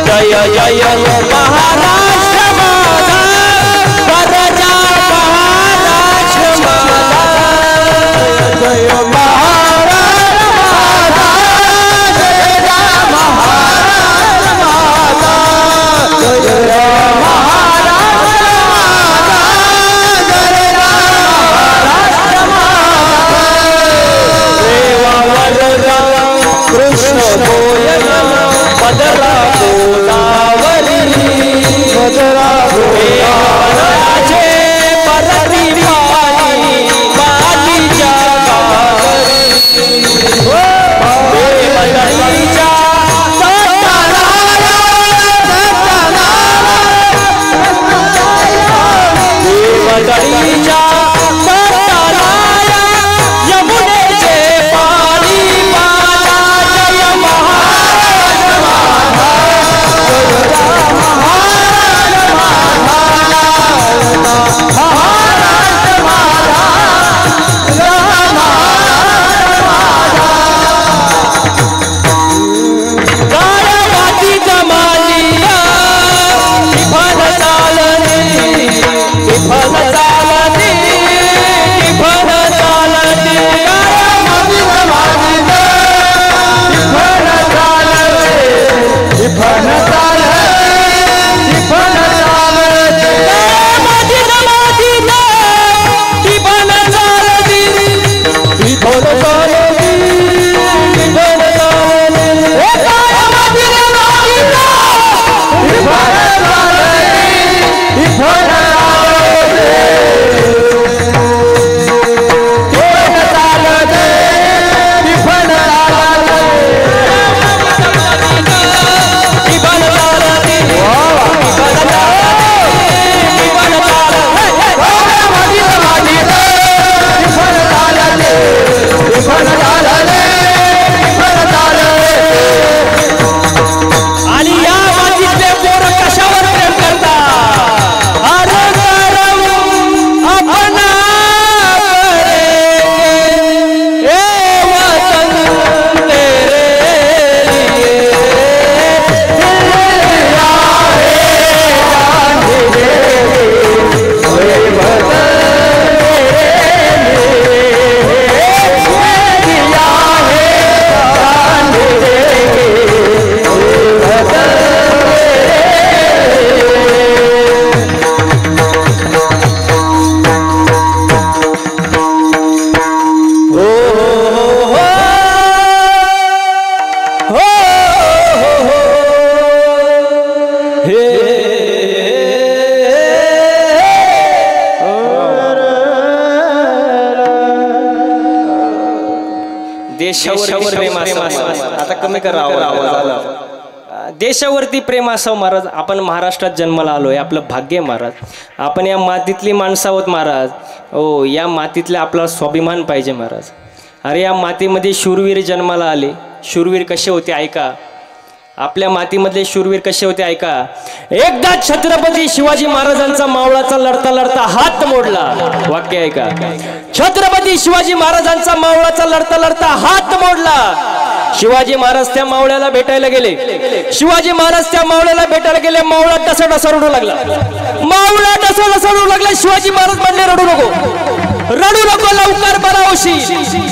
जय जय महाराष्ट्र माझा, गरजा महाराष्ट्र माझा, जय महाराष्ट्र माझा, गरजा महाराष्ट्र माझा, जय कृष्ण गोयल पदरा गोदावरी देशावर प्रेम असावं. आता कमी करा आवाज. देशावरती प्रेम असावं महाराज. आपण महाराष्ट्रात जन्माला आलोय, आपलं भाग्य आहे महाराज. आपण या मातीतली माणसं आहोत महाराज. हो, या मातीतले आपला स्वाभिमान पाहिजे महाराज. अरे या मातीमध्ये शूरवीर जन्माला आले. शूरवीर कसे होते ऐका. आपल्या मातीमधले शूरवीर कसे होते ऐका. एकदा छत्रपती शिवाजी महाराजांचा मावळाचा लढता लढता हात मोडला. वाक्य ऐका. छत्रपती शिवाजी महाराजांचा मावळाचा लढता लढता हात मोडला. शिवाजी महाराज त्या मावळ्याला भेटायला गेले. शिवाजी महाराज त्या मावळ्याला भेटायला गेले. मावळा टसा रडू लागला. मावळा टसा रडू लागला. शिवाजी महाराज म्हणले रडू नको, रडू नको, लवकर बरा होशी.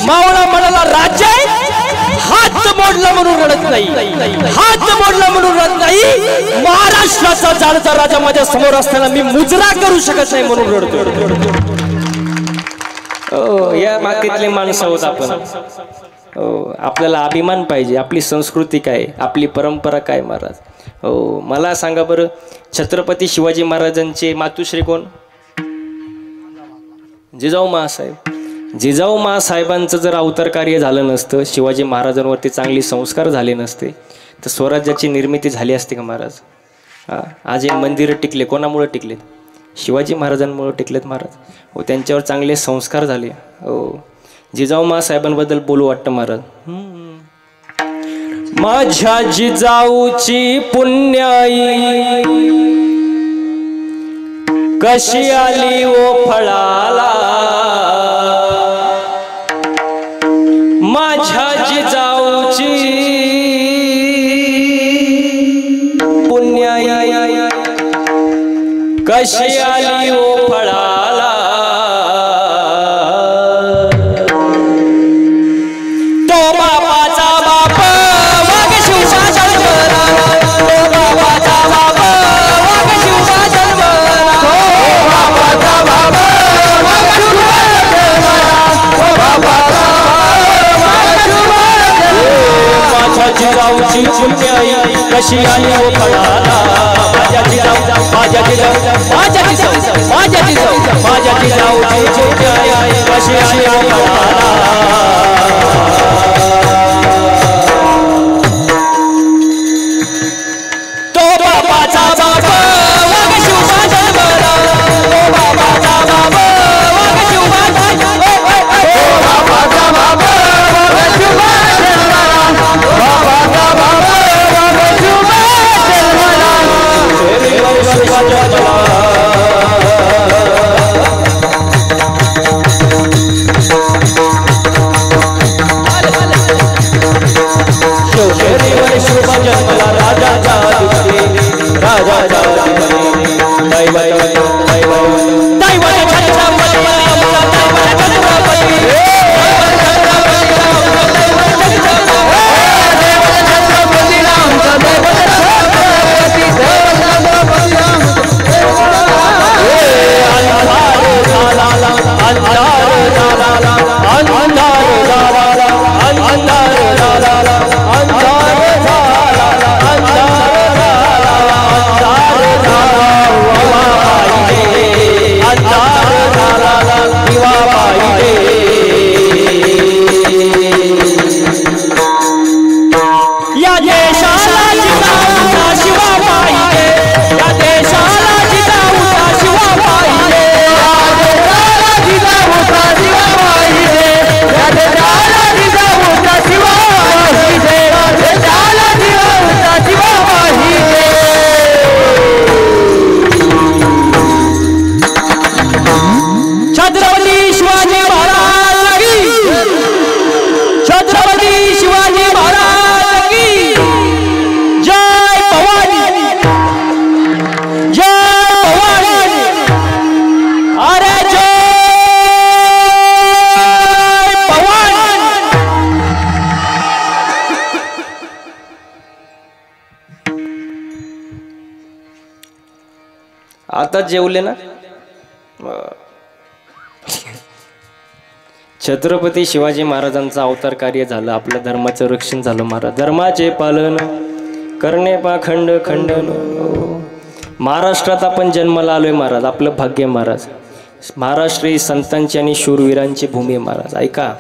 मावळा म्हणाला राज्य हात मोडला म्हणून रडत नाही, हात मोडला म्हणून रडत नाही. महाराष्ट्राचा जाणता राजा माझ्या समोर असताना मी मुजरा करू शकत नाही म्हणून रडतो. या मातीतले माणसं आहोत आपण. आपल्याला अभिमान पाहिजे. आपली संस्कृती काय, आपली परंपरा काय महाराज. हो, मला सांगा बरं, छत्रपती शिवाजी महाराजांचे मातुश्री कोण? जिजाऊ महासाहेब. जिजाऊ महासाहेबांचं जर अवतार कार्य झालं नसतं, शिवाजी महाराजांवरती चांगले संस्कार झाले नसते, तर स्वराज्याची निर्मिती झाली असते का महाराज? आज हे मंदिरं टिकले, कोणामुळे टिकलेत? शिवाजी महाराजांमुळे टिकलेत महाराज. हो, त्यांच्यावर चांगले संस्कार झाले. हो, जिजाऊ महासाहेबांबद्दल बोलू वाटतं महाराज. माझ्या जिजाऊची पुण्याई कशी आली ओ फळाला. माझ्या जिजाऊची पुण्याई कशी आली ओ फळाला. जिजाऊची पुण्याई कशी आली ओ फळाला. माझ्या जिजाऊ, माझ्या जिजाऊ, माझ्या जिजाऊ, माझ्या जिजाऊ, माझ्या जिजाऊची पुण्याई कशी आली ओ फळाला. तो बाबाचा बाबा वाघ शिवबा जन्मला. तो बाबाचा बाबा वाघ शिवबा जन्मला. तो बाबाचा बाबा वाघ शिवबा आता जेवले ना. छत्रपती शिवाजी महाराजांचा अवतार कार्य झालं. आपल्या धर्माचं रक्षण झालं महाराज. धर्माचे पालन करणे पाखंड खंडन. महाराष्ट्रात आपण जन्माला आलोय महाराज. आपलं भाग्य महाराज. महाराष्ट्र ही संतांची आणि शूरवीरांची भूमी महाराज. ऐका,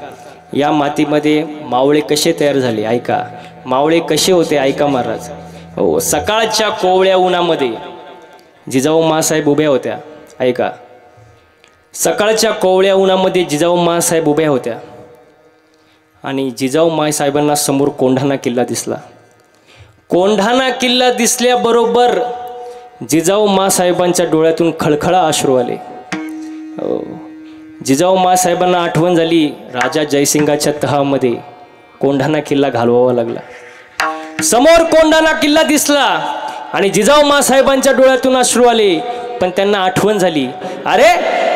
या मातीमध्ये मावळे कसे तयार झाले ऐका, मावळे कसे होते ऐका महाराज. हो, सकाळच्या कोवळ्या उन्हामध्ये जिजाऊ माँसाहेब उभ्या होत्या ऐका. सकाळच्या कोवळ्या उन्हामध्ये जिजाऊ माँसाहेब उभ्या होत्या आणि जिजाऊ माँसाहेबांना समोर कोंढाणा किल्ला दिसला. कोंढाणा किल्ला दिसल्याबरोबर जिजाऊ माँसाहेबांच्या डोळ्यातून खळखळा अश्रू आले. जिजाऊ माँसाहेबांना आठवण झाली, राजा जयसिंगाच्या तहामध्ये कोंढाणा किल्ला घालवावा लागला. समोर कोंढाणा किल्ला दिसला आणि जिजाऊ माँसाहेबांच्या डोळ्यातून अश्रू आले. पण त्यांना आठवण झाली, अरे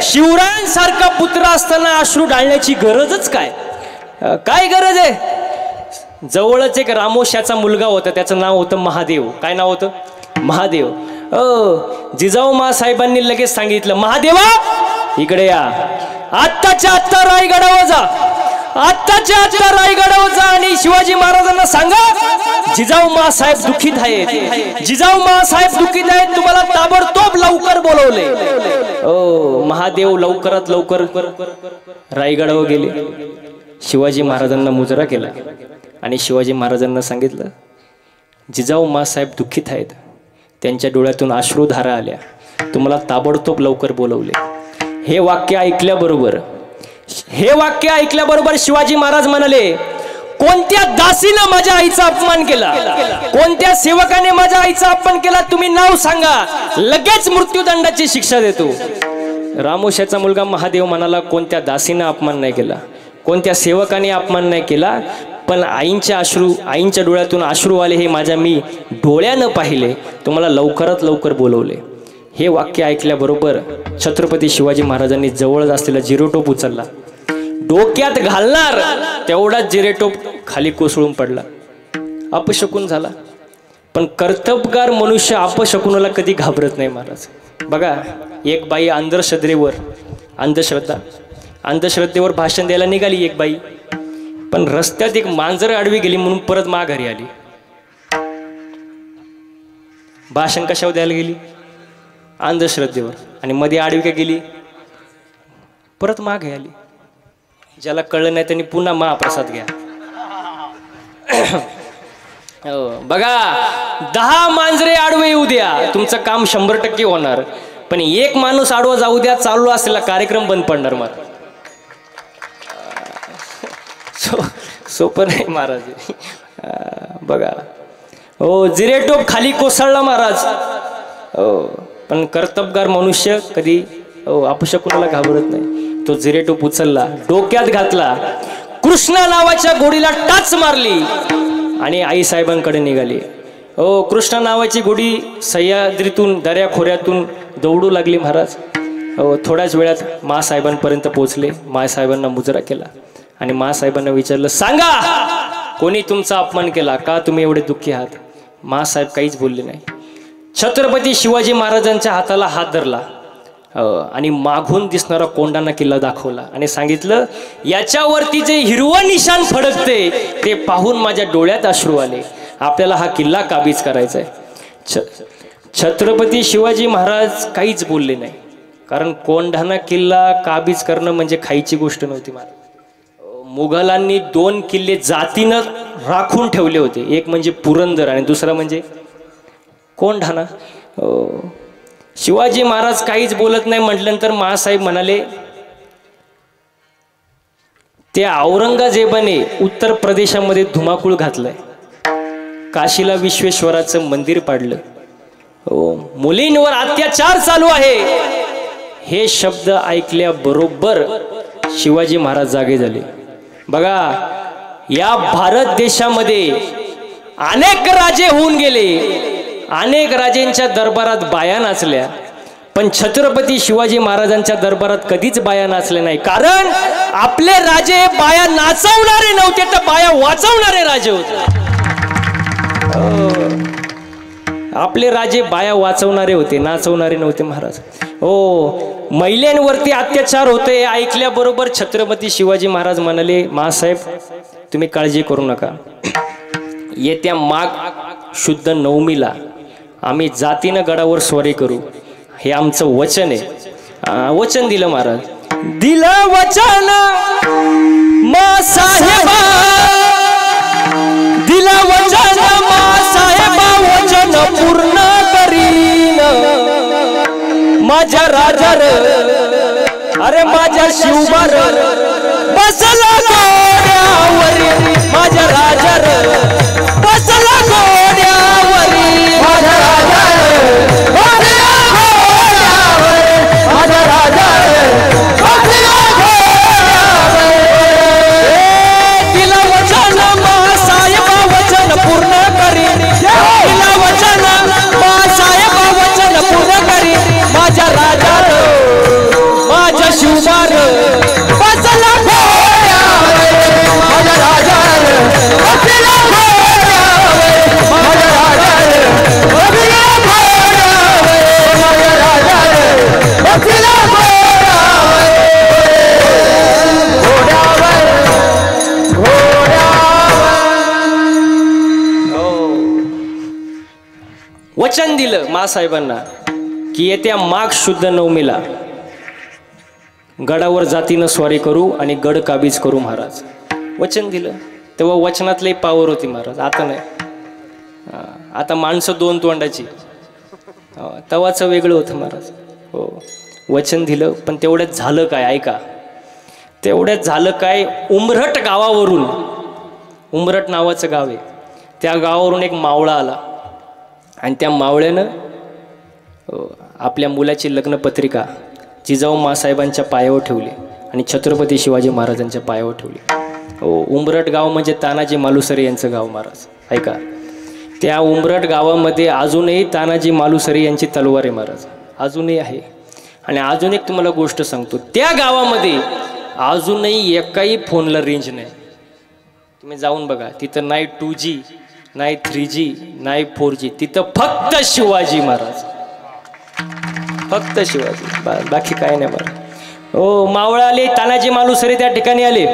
शिवरायांसारखा पुत्र असताना अश्रू ढाळण्याची गरजच काय, काय गरज आहे. जवळच एक रामोश्याचा मुलगा होता, त्याचं नाव होतं महादेव. काय नाव होतं? महादेव. जिजाऊ माँसाहेबांनी लगेच सांगितलं, महादेवा इकडे या, आत्ताच्या आत्ता रायगडावर जा, आत्ताच्या आत्ता रायगडावर जा आणि शिवाजी महाराजांना सांगा जिजाऊ माँसाहेब दुःखित आहेत, जिजाऊ माँसाहेब दुःखित आहेत, तुम्हाला ताबडतोब लवकर बोलवले. महादेव लवकरात लवकर रायगडावर गेले. शिवाजी महाराजांना मुजरा केला आणि शिवाजी महाराजांना सांगितलं जिजाऊ माँसाहेब दुःखित आहेत, त्यांच्या डोळ्यातून अश्रुधारा आल्या, तुम्हाला ताबडतोब लवकर बोलवले. हे वाक्य ऐकल्याबरोबर शिवाजी महाराज म्हणाले, कोणत्या दासीनं माझ्या आईचा अपमान केला, कोणत्या सेवकाने माझ्या आईचा अपमान केला, तुम्ही नाव सांगा, लगेच मृत्यूदंडाची शिक्षा देतो. रामोश्याचा मुलगा महादेव म्हणाला, कोणत्या दासीनं अपमान नाही केला, कोणत्या सेवकाने अपमान नाही केला, पण आईंच्या डोळ्यातून अश्रू आले हे मी डोळ्यानं पाहिले, तुम्हाला लवकरात लवकर बोलवले. हे वाक्य ऐकल्याबरोबर छत्रपती शिवाजी महाराजांनी जवळच असलेला जिरेटोप उचलला, डोक्यात घालणार तेवढाच जिरेटोप खाली कोसळून पडला. अपशकुन झाला. पण कर्तबगार मनुष्य अपशकुनाला कधी घाबरत नाही महाराज. बघा, एक बाई अंधश्रद्धेवर भाषण द्यायला निघाली एक बाई, पण रस्त्यात एक मांजर आडवी गेली म्हणून परत माघारी आली. भाषण कशावर द्यायला गेली? अंधश्रद्धेवर. आणि मध्ये आडवी का गेली? परत मागे आली. ज्याला कळलं नाही त्यांनी पुन्हा महाप्रसाद घ्या. बघा, 10 मांजरे आडवे येऊ द्या, तुमचं काम 100% होणार. पण एक माणूस आडवा जाऊ द्या, चालू असलेला कार्यक्रम बंद पडणार. मला सोपं नाही महाराज. बघा, हो, जिरेटोप खाली कोसळला महाराज. हो, पण कर्तबगार मनुष्य कधी अपशकुनाला घाबरत नाही. तो जिरेटोप उचलला, डोक्यात घातला, कृष्णा नावाच्या घोडीला टाच मारली आणि आई साहेबांकडे निघाली. कृष्णा नावाची घोडी सह्याद्रीतून दऱ्याखोऱ्यातून दौडू लागली महाराज. थोड्याच वेळात माँसाहेबांपर्यंत पोहोचले. माँसाहेबांना मुजरा केला आणि माँसाहेबांना विचारलं, सांगा कोणी तुमचा अपमान केला, का तुम्ही एवढे दुःखी आहात? माँसाहेब काहीच बोलले नाही. छत्रपती शिवाजी महाराजांच्या हाताला हात धरला आणि मागून दिसणारा कोंढाणा किल्ला दाखवला आणि सांगितलं, याच्यावरती जे हिरवं निशाण फडकते ते पाहून माझ्या डोळ्यात अश्रू आले, आपल्याला हा किल्ला काबीज करायचा आहे. छत्रपती शिवाजी महाराज काहीच बोलले नाही, कारण कोंढाणा किल्ला काबीज करणं म्हणजे खायची गोष्ट नव्हती. महाराज, मुघलांनी 2 किल्ले जातीनं राखून ठेवले होते, एक म्हणजे पुरंदर आणि दुसरा म्हणजे कोंढाणा. शिवाजी महाराज काहीच बोलत नाही म्हटल्यानंतर माँसाहेब म्हणाले, त्या औरंगजेबाने उत्तर प्रदेशामध्ये धुमाकूळ घातलाय, काशीला विश्वेश्वराचं मंदिर पाडलं, मुलींवर अत्याचार चालू आहे. हे शब्द ऐकल्याबरोबर शिवाजी महाराज जागे झाले. बघा, या भारत देशामध्ये अनेक राजे होऊन गेले, अनेक राजेंच्या दरबारात बाया नाचल्या, पण छत्रपती शिवाजी महाराजांच्या दरबारात कधीच बाया नाचल्या नाही. कारण आपले राजे बाया नाचवणारे नव्हते, तर बाया वाचवणारे राजे होते. आपले राजे बाया वाचवणारे होते, नाचवणारे नव्हते महाराज. महिलांवरती अत्याचार होते ऐकल्याबरोबर छत्रपती शिवाजी महाराज म्हणाले, माँसाहेब तुम्ही काळजी करू नका, येत्या माघ शुद्ध नवमीला आम्ही जातीनं गडावर स्वारी करू, हे आमचं वचन आहे. वचन दिलं महाराज, दिलं वचन मा साहेबा दिला वचन मा साहेबा वचन पूर्ण करीन माझ्या राजार अरे माझ्या शिवबार बसला घोड्यावरी माझ्या राजार बसला घोड्यावरी माझ्या राजार बसला घोड्यावरी माझ्या राजार बसला घोड्यावरी दिला वचन मा साहेबा वचन पूर्ण करीन दिला वचन मा साहेबा वचन पूर्ण करीन माझ्या राजार माझ्या शिवबार बसला घोड्यावरी माझ्या राजार बसला घोड्यावरी माझ्या राजार बसला घोड्यावरी माझ्या राजार बसला घोड्यावरी वचन दिलं मासाहेबांना की येत्या माघ शुद्ध नवमीला गडावर जातीनं स्वारी करू आणि गड काबीज करू महाराज. वचन दिलं तेव्हा वचनातली पावर होती महाराज. आता नाही. आता माणसं दोन तोंडाची. तवाचं वेगळं होतं महाराज. हो वचन दिलं पण तेवढ्यात झालं काय ऐका. तेवढ्यात झालं काय उमरट गावावरून उमरट नावाचं गाव आहे त्या गावावरून एक मावळा आला आणि त्या मावळ्यानं आपल्या मुलाची लग्नपत्रिका जिजाऊ मासाहेबांच्या पायावर ठेवली आणि छत्रपती शिवाजी महाराजांच्या पायावर ठेवली. उमरट गाव म्हणजे तानाजी मालुसरे यांचं गाव महाराज. ऐका त्या उमरट गावामध्ये अजूनही तानाजी मालुसरे यांची तलवार आहे महाराज. अजूनही आहे. आणि अजून एक तुम्हाला गोष्ट सांगतो त्या गावामध्ये अजूनही एकाही फोनला रेंज नाही. तुम्ही जाऊन बघा तिथं नाही 2G नाही 3G नाही 4G. तिथं फक्त शिवाजी महाराज. फक्त शिवाजी बाकी काय नाही बरं. हो मावळा आले तानाजी मालुसरे त्या ठिकाणी आले.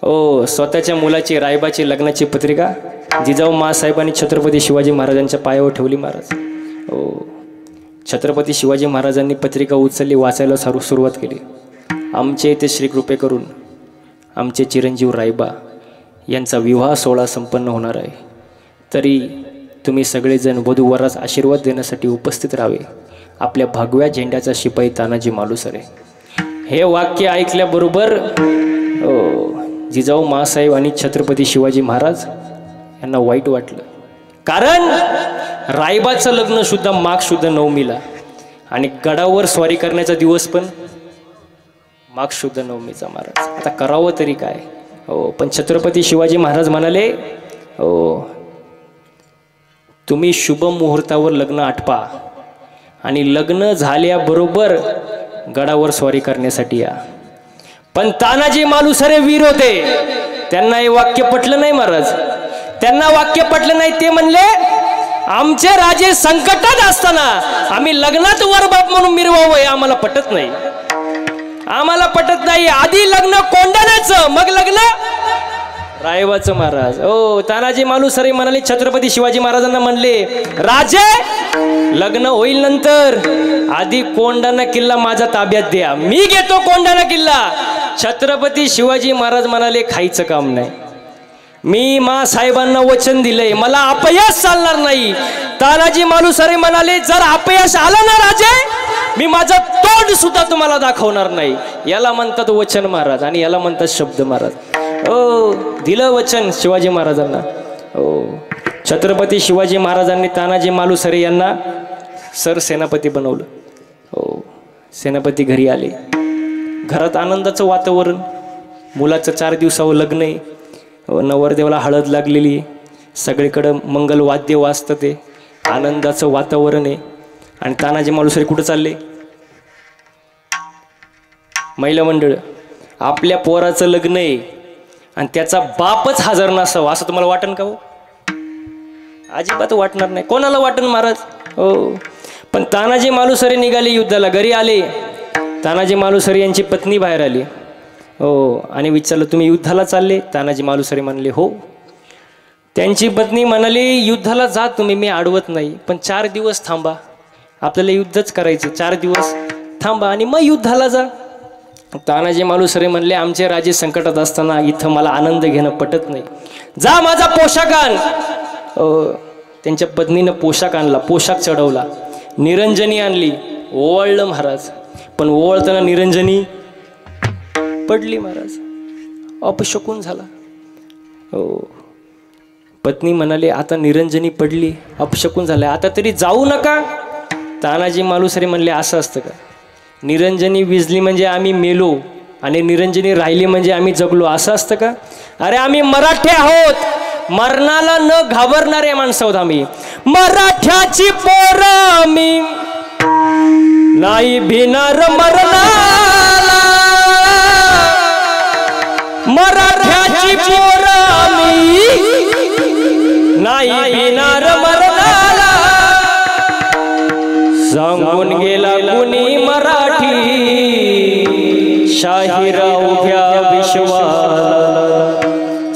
हो स्वतःच्या मुलाची रायबाची लग्नाची पत्रिका जिजाऊ मासाहेबांनी छत्रपती शिवाजी महाराजांच्या पायावर ठेवली महाराज. हो छत्रपती शिवाजी महाराजांनी पत्रिका उचलली वाचायला सुरुवात केली. आमचे इथे श्रीकृपे करून आमचे चिरंजीव रायबा यांचा विवाह सोहळा संपन्न होणार आहे तरी तुम्ही सगळेजण वधूवरास आशीर्वाद देण्यासाठी उपस्थित राहावे. आपल्या भगव्या झेंड्याचा शिपाई तानाजी मालुसरे. हे वाक्य ऐकल्याबरोबर जिजाऊ मासाहेब आणि छत्रपती शिवाजी महाराज यांना वाईट वाटलं. कारण रायबाचं लग्न सुद्धा माघ शुद्ध नवमीला आणि गडावर स्वारी करण्याचा दिवस पण माघ शुद्ध नवमीचा महाराज. आता करावं तरी काय. हो पण छत्रपती शिवाजी महाराज म्हणाले हो तुम्ही शुभ मुहूर्तावर लग्न आटपा आणि लग्न झाल्याबरोबर गडावर स्वारी करण्यासाठी या. पण तानाजी मालुसरे वीर होते. त्यांना हे वाक्य पटलं नाही महाराज. त्यांना वाक्य पटलं नाही. ते म्हणले आमचे राजे संकटात असताना आम्ही लग्नात वरबाप म्हणून मिरवावं हे आम्हाला पटत नाही. आम्हाला पटत नाही. आधी लग्न कोंडाण्याचं मग लग्न रायबाचं महाराज. ओ तानाजी मालुसरे म्हणाले छत्रपती शिवाजी महाराजांना म्हणले राजे लग्न होईल नंतर आधी कोंडाणा किल्ला माझ्या ताब्यात द्या. मी घेतो कोंडाणा किल्ला. छत्रपती शिवाजी महाराज म्हणाले खायचं काम नाही. मी साहेबांना वचन दिलंय मला अपयश चालणार नाही. तानाजी मालुसरे म्हणाले जर अपयश आलं ना राजे मी माझं तोंड सुद्धा तुम्हाला दाखवणार नाही. याला म्हणतात वचन महाराज आणि याला म्हणतात शब्द महाराज. ओ दिलं वचन शिवाजी महाराजांना. ओ छत्रपती शिवाजी महाराजांनी तानाजी मालुसरे यांना सरसेनापती बनवलं. हो सेनापती घरी आले. घरात आनंदाचं वातावरण. मुलाचं 4 दिवसावर लग्न आहे. नवरदेवाला हळद लागलेली. सगळीकडं मंगलवाद्य वाजतं. ते आनंदाचं वातावरण आहे. आणि तानाजी मालुसरे कुठं चालले. महिला मंडळ आपल्या पोराचं लग्न आहे आणि त्याचा बापच हजर नसावा असं तुम्हाला वाटन का हो. अजिबात वाटणार नाही. कोणाला वाटन महाराज. हो पण तानाजी मालुसरे निघाले युद्धाला. घरी आले. तानाजी मालुसरे यांची पत्नी बाहेर आली. हो आणि विचारलं तुम्ही युद्धाला चालले. तानाजी मालुसरे म्हणले हो. त्यांची पत्नी म्हणाली युद्धाला जा तुम्ही मी अडवत नाही पण 4 दिवस थांबा. आपल्याला युद्धच करायचं. 4 दिवस थांबा आणि मग युद्धाला जा. तानाजी मालुसरे म्हणले आमचे राजे संकटात असताना इथं मला आनंद घेणं पटत नाही, जा माझा पोशाख आण. त्यांच्या पत्नीनं पोशाख आणला, पोशाख चढवला, निरंजनी आणली, ओवाळलं महाराज. पण ओवाळताना निरंजनी पडली महाराज, अपशकुन झाला. पत्नी म्हणाले आता निरंजनी पडली, अपशकुन झाला, आता तरी जाऊ नका. तानाजी मालुसरे म्हणले असं असतं का? निरंजनी विजली म्हणजे आम्ही मेलो आणि निरंजनी राहिली म्हणजे आम्ही जगलो, असं असतं का? अरे आम्ही मराठे आहोत, मरणाला न घाबरणारे माणसं आहोत आम्ही. मराठ्याची पोरं आम्ही, नाही भिणार मरणाला. मराठ्याची पोरं आम्ही, नाही भिणार मरणाला. सांगून गेला कुणी मराठी, शाहीराव उभ्या विश्वाला.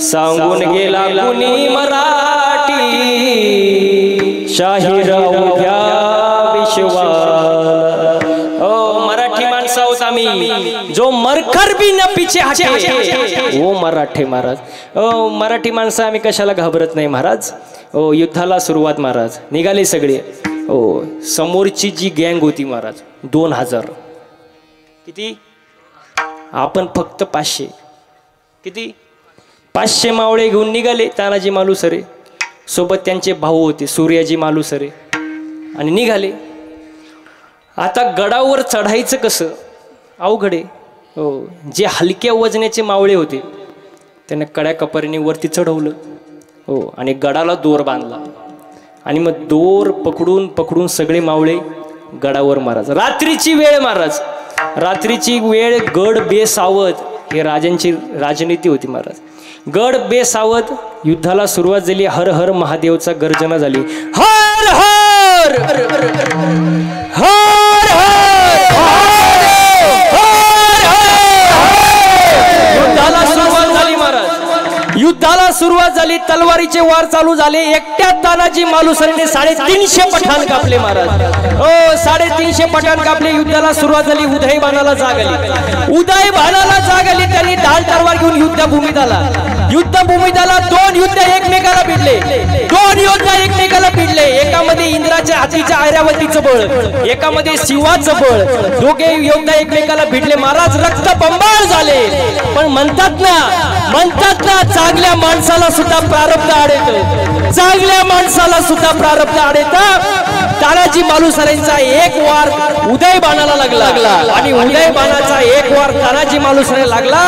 सांगून गेला कुणी मराठी, शाहीराव उभ्या विश्वाला. मराठी माणसं आहोत आम्ही, जो मरकर भी न पीछे हटे. ओ मराठे महाराज, मराठी माणसं आम्ही कशाला घाबरत नाही महाराज. युद्धाला सुरुवात महाराज. निघाले सगळे. समोरची जी गँग होती महाराज 2000, किती? आपण फक्त 500. किती? 500 मावळे घेऊन निघाले तानाजी मालुसरे. सोबत त्यांचे भाऊ होते सूर्याजी मालुसरे आणि निघाले. आता गडावर चढायचं कसं? अवघड आहे. जे हलक्या वजनाचे मावळे होते त्यांना कड्या कपारीने वरती चढवलं. आणि गडाला दोर बांधला आणि मग दोर पकडून पकडून सगळे मावळे गडावर महाराज. रात्रीची वेळ महाराज, रात्रीची वेळ. गड बेसावध, हे राजांची राजनीती होती महाराज. गड बेसावध. युद्धाला सुरुवात झाली. हर हर महादेवचा गर्जना झाली. हर हर हर हर. युद्धाला सुरुवात झाली महाराज. युद्धाला सुरुवात झाली. तलवारीचे वार चालू झाले. एकट्या तानाजी मालुसरेने 350 पठाण कापले महाराज. 350 पठाण कापले. युद्धाला सुरुवात झाली. उदयबानाला जाग आली. उदयबानाला जाग आली. त्यांनी ढाल तलवार घेऊन युद्धभूमीत आला. युद्धभूमीत आला. 2 युद्ध एकमेकाला भिडले. 2 युद्ध एकमेकाला भिडले. एकामध्ये इंद्राच्या हातीच्या ऐरावतीचं बळ, एकामध्ये शिवाचं बळ. दोघे योद्धा एकमेकाला भिडले महाराज. रक्त बंबाळ झाले. पण म्हणतात ना चांगल्या माणसाला सुद्धा प्रारब्ध आडेत. चांगल्या माणसाला सुद्धा प्रारब्ध आडेत. तानाजी मालुसरेंचा एक वार उदयबानाला लागला आणि उदयबानाचा एक वार तानाजी मालुसरे लागला.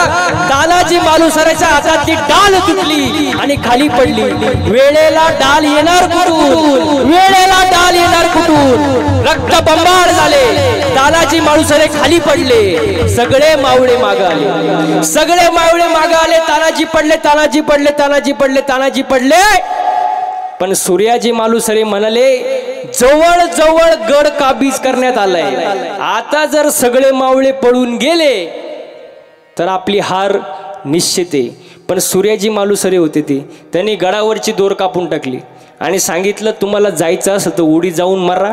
तानाजी मालुसरेच्या हातात ती डाल तुटली आणि खाली पडली. वेळेला डाल येणार कुठून? वेळेला डाल येणार कुठून? रक्त बंबाळ झाले. तानाजी मालुसरे खाली पडले. सगळे मावळे मागे आले. सगळे मावळे मागे आले. तानाजी पडले, तानाजी पडले, तानाजी पडले, तानाजी पडले. पण सूर्याजी मालुसरे म्हणाले जवळ जवळ गड काबीज करण्यात आलाय. आता जर सगळे मावळे पळून गेले तर आपली हार निश्चित आहे. पण सूर्याजी मालुसरे होते ते, त्यांनी गडावरची दोर कापून टाकली आणि सांगितलं तुम्हाला जायचं असं तर उडी जाऊन मारा,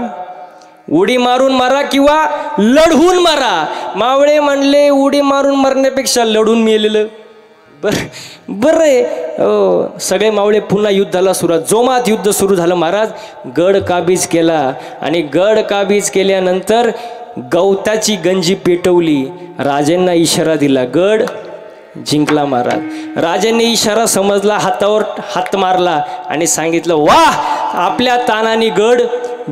उडी मारून मारा किंवा लढून मारा. मावळे म्हणले उडी मारून मरण्यापेक्षा लढून मेलेलं बरं आहे. सगळे मावळे पुन्हा युद्धाला सुरुवात. जोमात युद्ध सुरू झालं महाराज. गड काबीज केला आणि गड काबीज केल्यानंतर गवताची गंजी पेटवली. राजांना इशारा दिला, गड जिंकला महाराज. राजांनी इशारा समजला, हातावर हात मारला आणि सांगितलं वाह आपल्या तानाने गड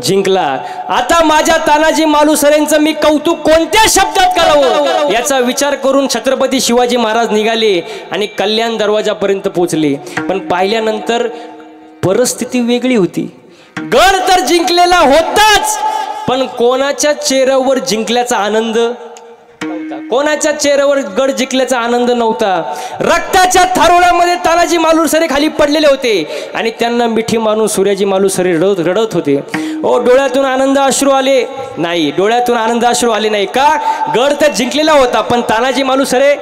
जिंकला. आता माझ्या तानाजी मालुसरेंचं मी कौतुक कोणत्या शब्दात करावं याचा विचार करून छत्रपती शिवाजी महाराज निघाले आणि कल्याण दरवाजापर्यंत पोहोचले. पण पाहिल्यानंतर परिस्थिती वेगळी होती. गड तर जिंकलेला होताच, पण कोणाच्या चेहऱ्यावर जिंकल्याचा आनंद नव्हता. कोणाच्या चेहऱ्यावर गड जिंकल्याचा आनंद नव्हता. रक्ताच्या थारोळ्यामध्ये तानाजी मालुसरे खाली पडलेले होते आणि त्यांना मिठी मारून सूर्याजी मालुसरे रडत होते. डोळ्यातून आनंद अश्रू आले नाही, डोळ्यातून आनंद अश्रू आले नाही. का? गड तर जिंकलेला होता पण तानाजी मालुसरे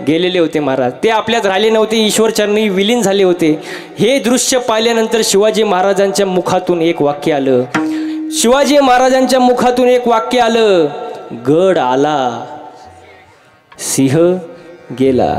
गेलेले होते महाराज. ते आपल्यात राहिले नव्हते, ईश्वर चरणी विलीन झाले होते. हे दृश्य पाहिल्यानंतर शिवाजी महाराजांच्या मुखातून एक वाक्य आलं. शिवाजी महाराजांच्या मुखातून एक वाक्य आलं, गड आला. सिंह गेला.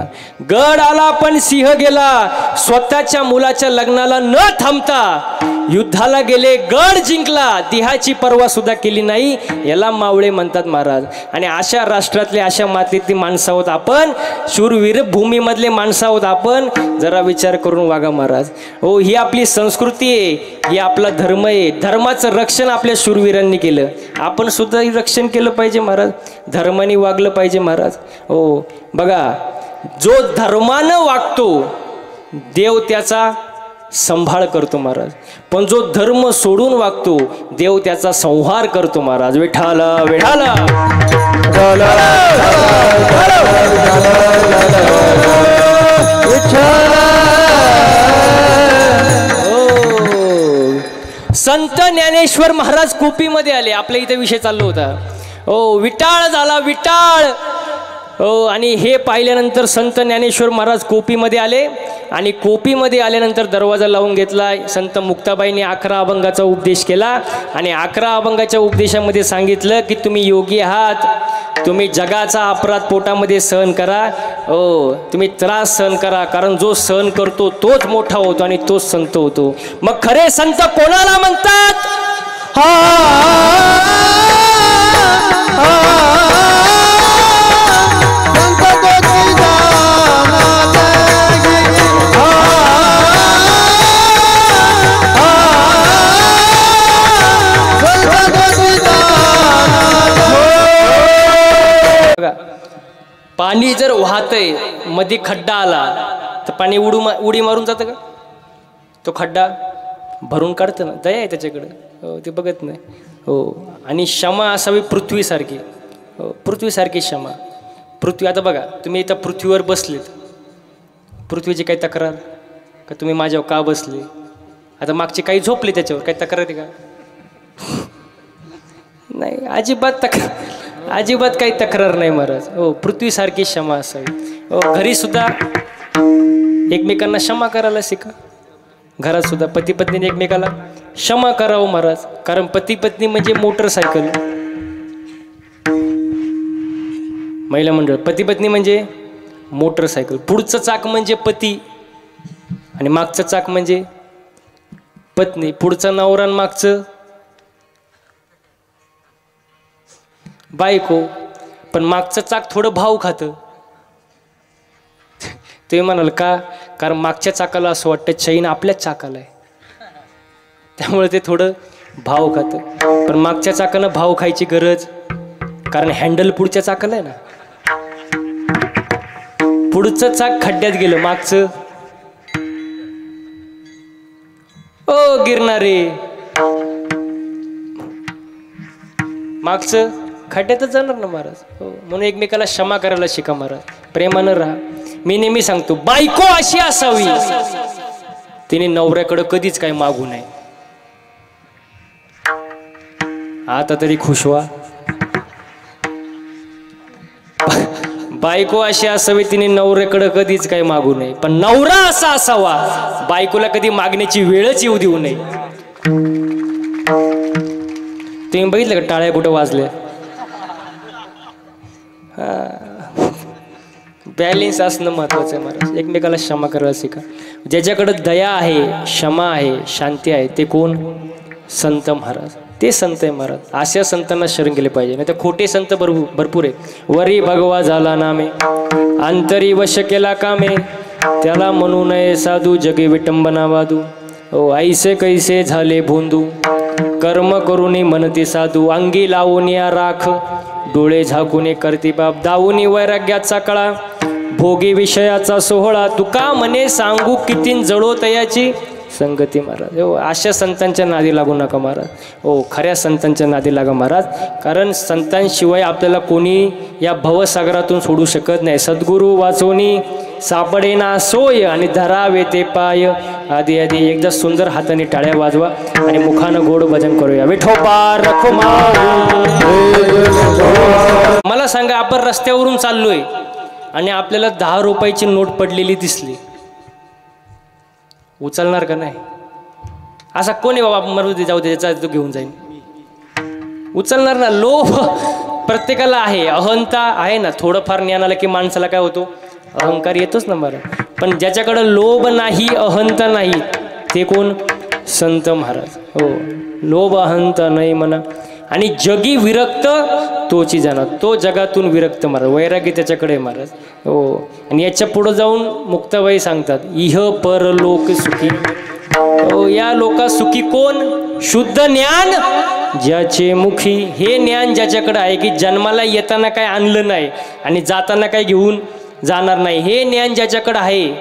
गड आला पण सिंह गेला. स्वतःच्या मुलाच्या लग्नाला न थांबता युद्धाला गेले, गड जिंकला, देहाची पर्वा सुद्धा केली नाही. याला मावळे म्हणतात महाराज. आणि अशा राष्ट्रातले अशा मातीतली माणसं आहोत आपण, शूरवीर भूमीमधले माणसं आहोत आपण. जरा विचार करून वागा महाराज. हो, ही आपली संस्कृती आहे, ही आपला धर्म आहे. धर्माचं रक्षण आपल्या शूरवीरांनी केलं, आपण सुद्धा रक्षण केलं पाहिजे महाराज. धर्माने वागलं पाहिजे महाराज. हो बघा, जो धर्मानं वागतो देव त्याचा संभाळ करतो महाराज, पण जो धर्म सोडून वागतो देव त्याचा संहार करतो महाराज. विठाला विठाला संत ज्ञानेश्वर महाराज कोपीमध्ये आले. आपल्या इथे विषय चालू होता. हो, विटाळ झाला विटाळ. हो, आणि हे पाहिल्यानंतर संत ज्ञानेश्वर महाराज कोपीमध्ये आले. आणि कोपीमध्ये आल्यानंतर दरवाजा लावून घेतला. संत मुक्ताबाईंनी 11 अभंगाचा उपदेश केला. आणि 11 अभंगाच्या उपदेशामध्ये सांगितलं की तुम्ही योगी आहात, तुम्ही जगाचा अपराध पोटामध्ये सहन करा. हो, तुम्ही त्रास सहन करा, कारण जो सहन करतो तोच मोठा होतो आणि तोच संत होतो. मग खरे संत कोणाला म्हणतात? पाणी जर वाहतय, मध्ये खड्डा आला तर पाणी उडी मारून जातं का? तो खड्डा भरून काढतं ना. दया आहे त्याच्याकडे. हो, ते बघत नाही. हो, आणि क्षमा असावी पृथ्वीसारखी. हो, पृथ्वीसारखी क्षमा. पृथ्वी, आता बघा तुम्ही इथं पृथ्वीवर बसलेत, पृथ्वीची काही तक्रार का? तुम्ही माझ्यावर का बसले? आता मागचे काही झोपले त्याच्यावर, काही तक्रार आहे का? नाही, अजिबात काही तक्रार नाही महाराज. हो, पृथ्वीसारखी क्षमा असावी. हो, घरी सुद्धा एकमेकांना क्षमा करायला शिका. घरात सुद्धा पती पत्नीने एकमेकाला क्षमा करावं महाराज. कारण पती पत्नी म्हणजे मोटरसायकल. महिला मंडळ, पती पत्नी म्हणजे मोटरसायकल. पुढचं चाक म्हणजे पती आणि मागचं चाक म्हणजे पत्नी. पुढचा नवरा आणि मागचं बायको. पण मागचं चाक थोडं भाव खातं. ते म्हणाल का? कारण मागच्या चाकाला असं वाटतं चैन आपल्याच चाकाला आहे, त्यामुळे ते थोडं भाव खातं. पण मागच्या चाकानं भाव खायची गरज, कारण हँडल पुढच्या चाकाला आहे ना. पुढचं चाक खड्ड्यात गेलं, मागचं ओ गिरणारे, मागचं खड्ड्यातच जाणार ना महाराज. हो, म्हणून एकमेकाला क्षमा करायला शिका महाराज. प्रेमानं राहा. मी नेहमी सांगतो, बायको अशी असावी तिने नवऱ्याकडे कधीच काही मागू नये. आता तरी खुश व्हा. बायको अशी असावी तिने नवऱ्याकडे कधीच काही मागू नये. पण नवरा असा असावा बायकोला कधी मागण्याची वेळच येऊ देऊ नये. तुम्ही बघितलं का टाळ्या कुठं वाजल्या? बॅलेन्स असणं महत्वाचं आहे महाराज. एकमेकाला क्षमा करायला शिका. ज्याच्याकडे दया आहे, क्षमा आहे, शांती आहे, ते कोण? संत महाराज. ते संत आहे महाराज. अशा संतांना शरण गेले पाहिजे. नाही तर खोटे संत भरपूर आहे. वरी भगवा झाला नामे, अंतरी वश केला कामे, त्याला म्हणू नये साधू, जगे विटंबना वादू. ओ ऐसे कैसे झाले भोंदू, कर्म करूनी म्हणते साधू, अंगी लावून या राख, डोळे झाकून करती बाप, दावूनी वैराग्याचा कळा, भोगी विषयाचा सोहळा, तुका म्हणे सांगू कितीन जळो तयाची संगती महाराज. हो, अशा संतांच्या नादी लागू नका महाराज. हो, खऱ्या संतांच्या नादी लागा महाराज. कारण संतांशिवाय आपल्याला कोणी या भवसागरातून सोडू शकत नाही. सद्गुरू वाचवणी सापडे ना सोय, आणि धरावे ते पाय आधी आधी. एकदा सुंदर हाताने टाळ्या वाजवा आणि मुखानं गोड भजन करूया. विठोबा रखुमा. मला सांगा, आपण रस्त्यावरून चाललोय आणि आपल्याला 10 रुपयाची नोट पडलेली दिसली, उचलणार का नाही? असा कोणी बाबा मरू दे, जाऊ दे, तो घेऊन जाईन, उचलणार ना. लोभ प्रत्येकाला आहे, अहंता आहे ना, थोडंफार ज्ञान आलं की माणसाला काय होतो, अहंकार येतोच ना महाराज. पण ज्याच्याकडे लोभ नाही, अहंता नाही, ते कोण, संत महाराज. हो, लोभ अहंता नाही म्हणा. आणि जगी विरक्त तोची जाणार, तो जगातून विरक्त महाराज, वैरागी त्याच्याकडे महाराज. हो, आणि याच्या पुढे जाऊन मुक्ताबाई सांगतात, इह परलोक सुखी. हो, या लोका सुखी कोण, शुद्ध ज्ञान ज्याचे मुखी. हे ज्ञान ज्याच्याकडे आहे की जन्माला येताना काय आणलं नाही आणि जाताना काय घेऊन जाणार नाही, हे ज्ञान ज्याच्याकडे आहे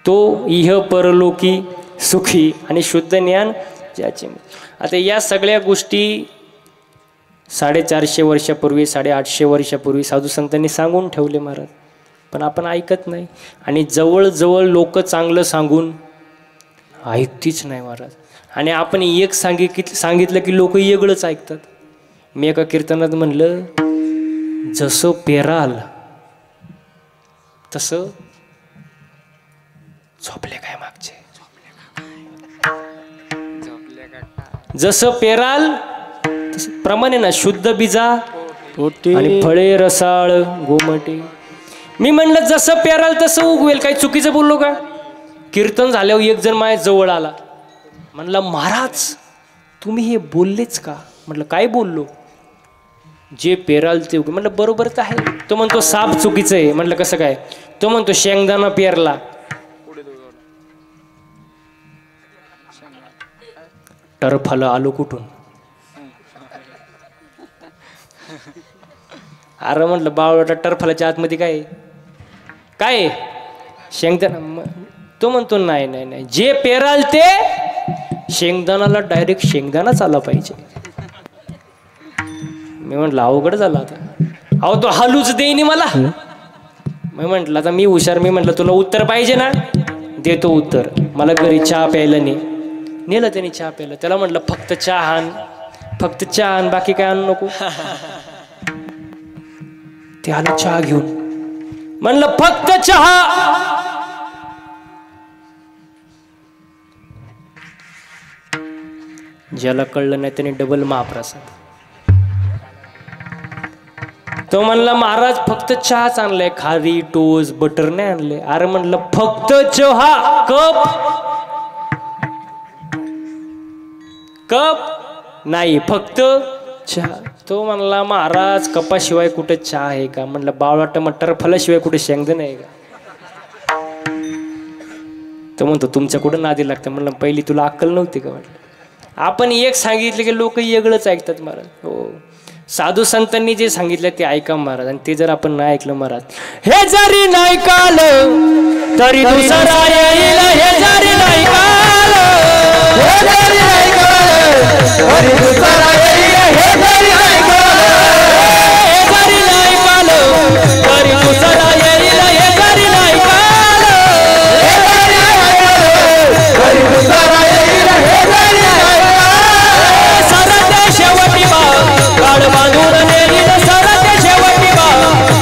तो इह परलोकी सुखी. आणि शुद्ध ज्ञान ज्याचे. आता या सगळ्या गोष्टी 450 वर्षापूर्वी, 850 वर्षापूर्वी साधू संतांनी सांगून ठेवले महाराज, पण आपण ऐकत नाही. आणि जवळजवळ लोक चांगलं सांगून ऐकतीच नाही महाराज. आणि आपण एक सांगितलं की लोक वेगळंच ऐकतात. मी एका कीर्तनात म्हणलं, जसं पेराल तसं झोपले काय मागचे, जसं पेराल तसं प्रमाणे ना, शुद्ध बीजा आणि फळे रसाळ गोमटे. मी म्हणलं जसं पेराल तसं उगवेल, काही चुकीचं बोललो का. कीर्तन झाल्यावर एक जण माझ्या जवळ आला, म्हणला महाराज तुम्ही हे बोललेच का. म्हटलं काय बोललो, जे पेराल ते उगवेल. म्हटलं बरोबर तर आहे. तो म्हणतो साप चुकीचं आहे. म्हटलं कसं काय. तो म्हणतो शेंगदाणा पेरला, टरफलं आलो कुठून. अरे म्हटलं बावळटा, टरफलाच्या आतमध्ये काय काय शेंगदाणा. तो म्हणतो नाही नाही नाही, जे पेराल ते शेंगदाणाला डायरेक्ट शेंगदाणाच आला पाहिजे. मी म्हटलं अवघड झाला आता. अहो तो हालूच देईनी मला. मी म्हटलं आता मी हुशार, मी म्हटलं तुला उत्तर पाहिजे ना, देतो उत्तर. मला घरी चहा प्यायला नेलं त्याने चहा प्यायला. त्याला म्हटलं फक्त चहा आण, फक्त चहा आण, बाकी काय आणू नको. ते आलं चहा घेऊन. म्हणलं फक्त चहा. ज्याला कळलं नाही त्याने डबल महाप्रसाद. तो म्हणला महाराज फक्त चहाच आणलाय, खारी टोस बटर नाही आणले. अरे म्हणलं फक्त चहा, कप नाही, फक्त चहा. तो म्हणला महाराज कपाशिवाय कुठे चहा आहे का. म्हणलं बावळा मटर फलाशिवाय कुठे शेंगदाणे आहे का. तो म्हणतो तुमच्या कुठं नादी लागतं. म्हणलं पहिली तुला अक्कल नव्हती का. म्हटलं आपण एक सांगितलं की लोक वेगळंच ऐकतात महाराज. हो, साधू संतांनी जे सांगितलं ते ऐका महाराज. आणि ते जर आपण नाही ऐकलं महाराज, हे जरी नाही काल तरी दुसरा येईल, हे जरी नाही काल, हे जरी नाही काल तरी दुसरा येईल, हे जरी नाही काल, हे जरी नाही काल तरी दुसरा येईल, हे जरी नाही काल, हे जरी नाही काल तरी दुसरा येईल, हे जरी नाही काल. सरते शेवटी बा काळ बांधून नेईल, सरते शेवटी बा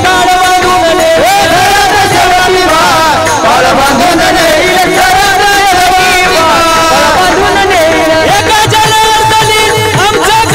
काळ बांधून नेईल, सरते शेवटी बा काळ बांधून नेईल, सरते शेवटी बा काळ बांधून नेईल. एका जनार्दनी आमचं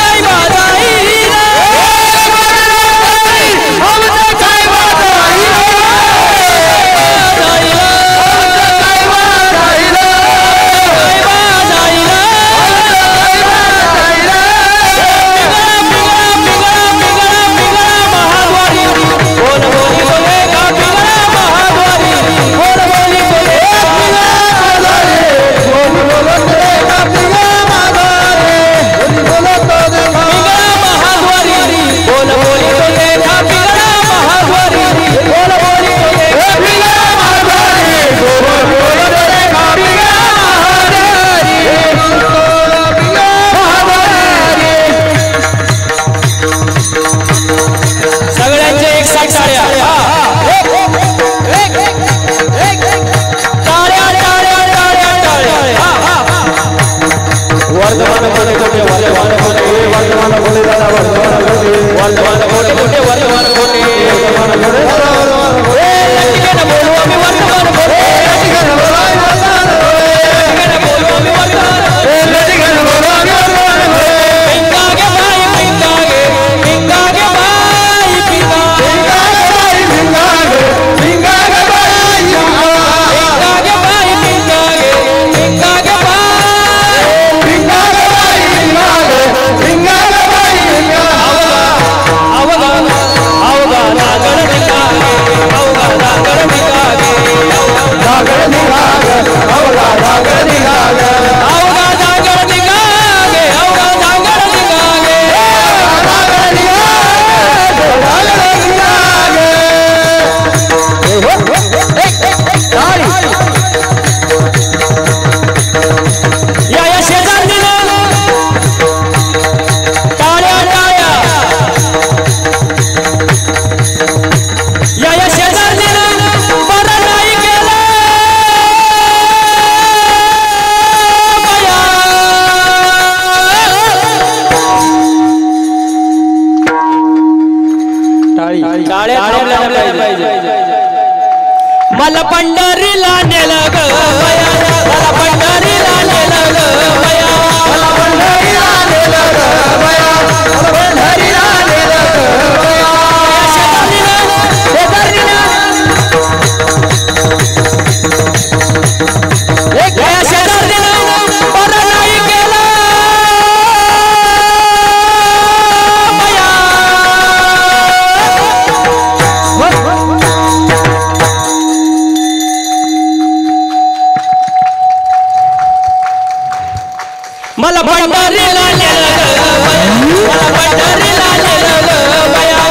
पंढरीला नेलं ग मला पंढरीला नेलं ग बया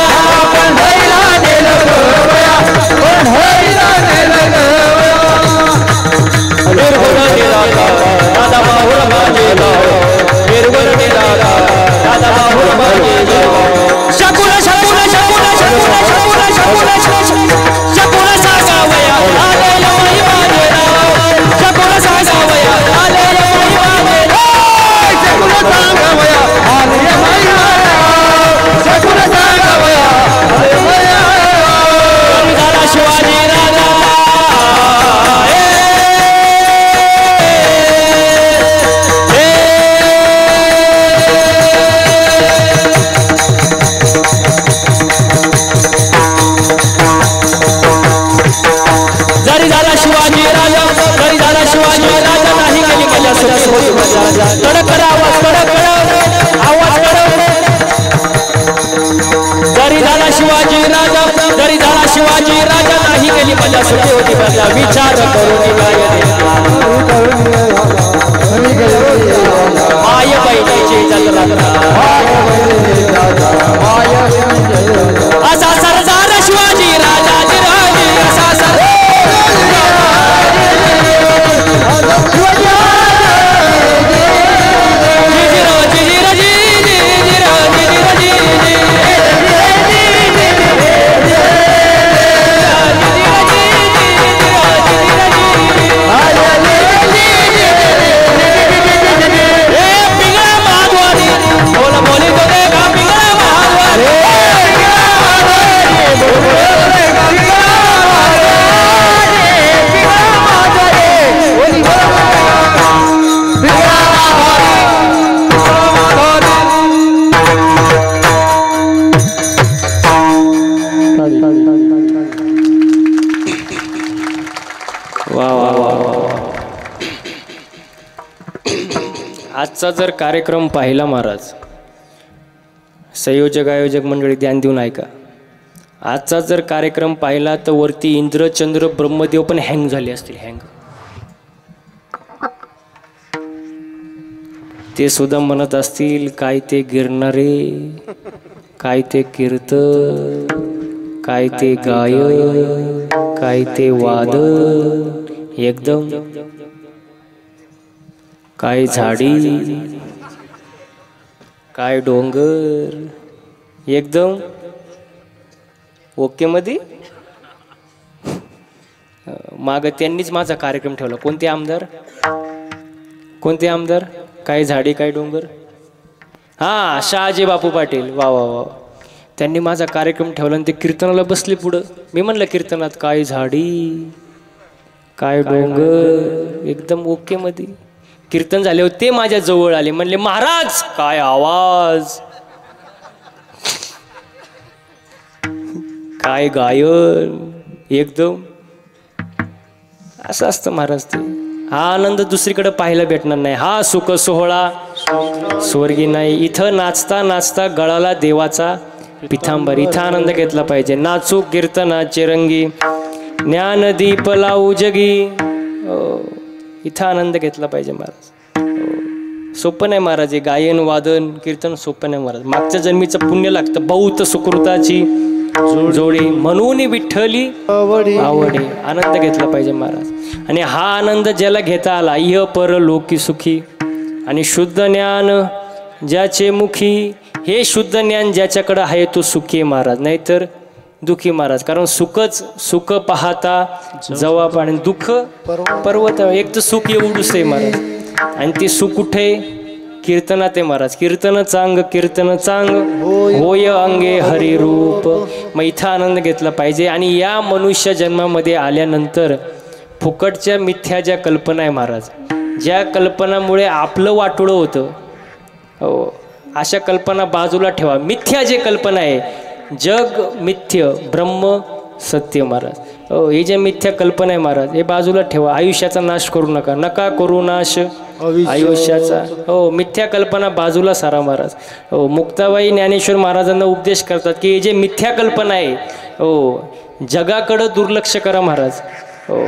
पंढरीला नेलं ग बया पंढरीला नेलं ग निर्गुण निराला दादा बाहुर माझेला निर्गुण निराला दादा बाहुर माझेला शकुन शकुन शकुन शकुन शकुन शकुन शकुन सागावया आलेला माई माझेला शकुन सागावया आलेला माई माझेला शकुन सागावया आलेला माई माझेला शकुन सागावया आलेला माई झाला शिवाजी राजा कडक आवाज कडक आवाज जरी झाला शिवाजी राजा जरी झाला शिवाजी राजा नाही गेली मजा सुटी होती बदला विचार करून माय बहिणीची जत्रा असा सरदार शिवाजी राजा असा आजचा जर कार्यक्रम पाहिला महाराज संयोजक आयोजक मंडळी ध्यान देऊन ऐका आजचा जर कार्यक्रम पाहिला तर वरती इंद्र चंद्र ब्रह्मदेव पण हँग झाले असतील हँग ते सुद्धा म्हणत असतील काय ते गिरणारे काय ते कीर्तन काय ते गाय काय ते वाद एकदम काय झाडी काय डोंगर एकदम ओके मध्ये माग त्यांनीच माझा कार्यक्रम ठेवला कोणते आमदार काय झाडी काय डोंगर हा शहाजी बापू पाटील वा वा वा त्यांनी माझा कार्यक्रम ठेवला आणि ते कीर्तनाला बसले पुढं मी म्हणलं कीर्तनात काय झाडी काय डोंगर एकदम ओके मध्ये कीर्तन झाले होते ते माझ्या जवळ आले म्हणले महाराज काय आवाज काय गायन एकदम असं असतं महाराज ते हा आनंद दुसरीकडे पाहायला भेटणार नाही हा सुख सोहळा स्वर्गी नाही इथं नाचता नाचता गळाला देवाचा पितांबर इथं आनंद घेतला पाहिजे नाचू कीर्तनाचे रंगी ज्ञानदीप लावू जगी इथं आनंद घेतला पाहिजे महाराज सोपं नाही महाराज हे गायन वादन कीर्तन सोपं नाही महाराज मागच्या जन्मीचं पुण्य लागतं बहुत सुकृताची जोडी म्हणून विठ्ठली आवडी आनंद घेतला पाहिजे महाराज आणि हा आनंद ज्याला घेता आला इह पर लोकी सुखी आणि शुद्ध ज्ञान ज्याचे मुखी हे शुद्ध ज्ञान ज्याच्याकडे आहे तो सुखी महाराज नाहीतर दुखी महाराज कारण सुख पाहता जवाब आणि दुःख पर्वत एक तर सुख एवढूच आहे महाराज आणि ते सुख कुठे कीर्तनात आहे महाराज कीर्तन चांग होय अंगे हरी रूप मग इथं आनंद घेतला पाहिजे आणि या मनुष्य जन्मामध्ये आल्यानंतर फुकटच्या मिथ्या ज्या कल्पना आहे महाराज ज्या कल्पनामुळे आपलं वाटोळं होतं हो अशा कल्पना बाजूला ठेवा मिथ्या जे कल्पना आहे जग मिथ्य ब्रह्म सत्य महाराज हो हे जे मिथ्या कल्पना आहे महाराज हे बाजूला ठेवा आयुष्याचा नाश करू नका करू नाश आयुष्याचा हो मिथ्या कल्पना बाजूला सारा महाराज हो मुक्ताबाई ज्ञानेश्वर महाराजांना उपदेश करतात की हे जे मिथ्या कल्पना आहे हो जगाकडं दुर्लक्ष करा महाराज हो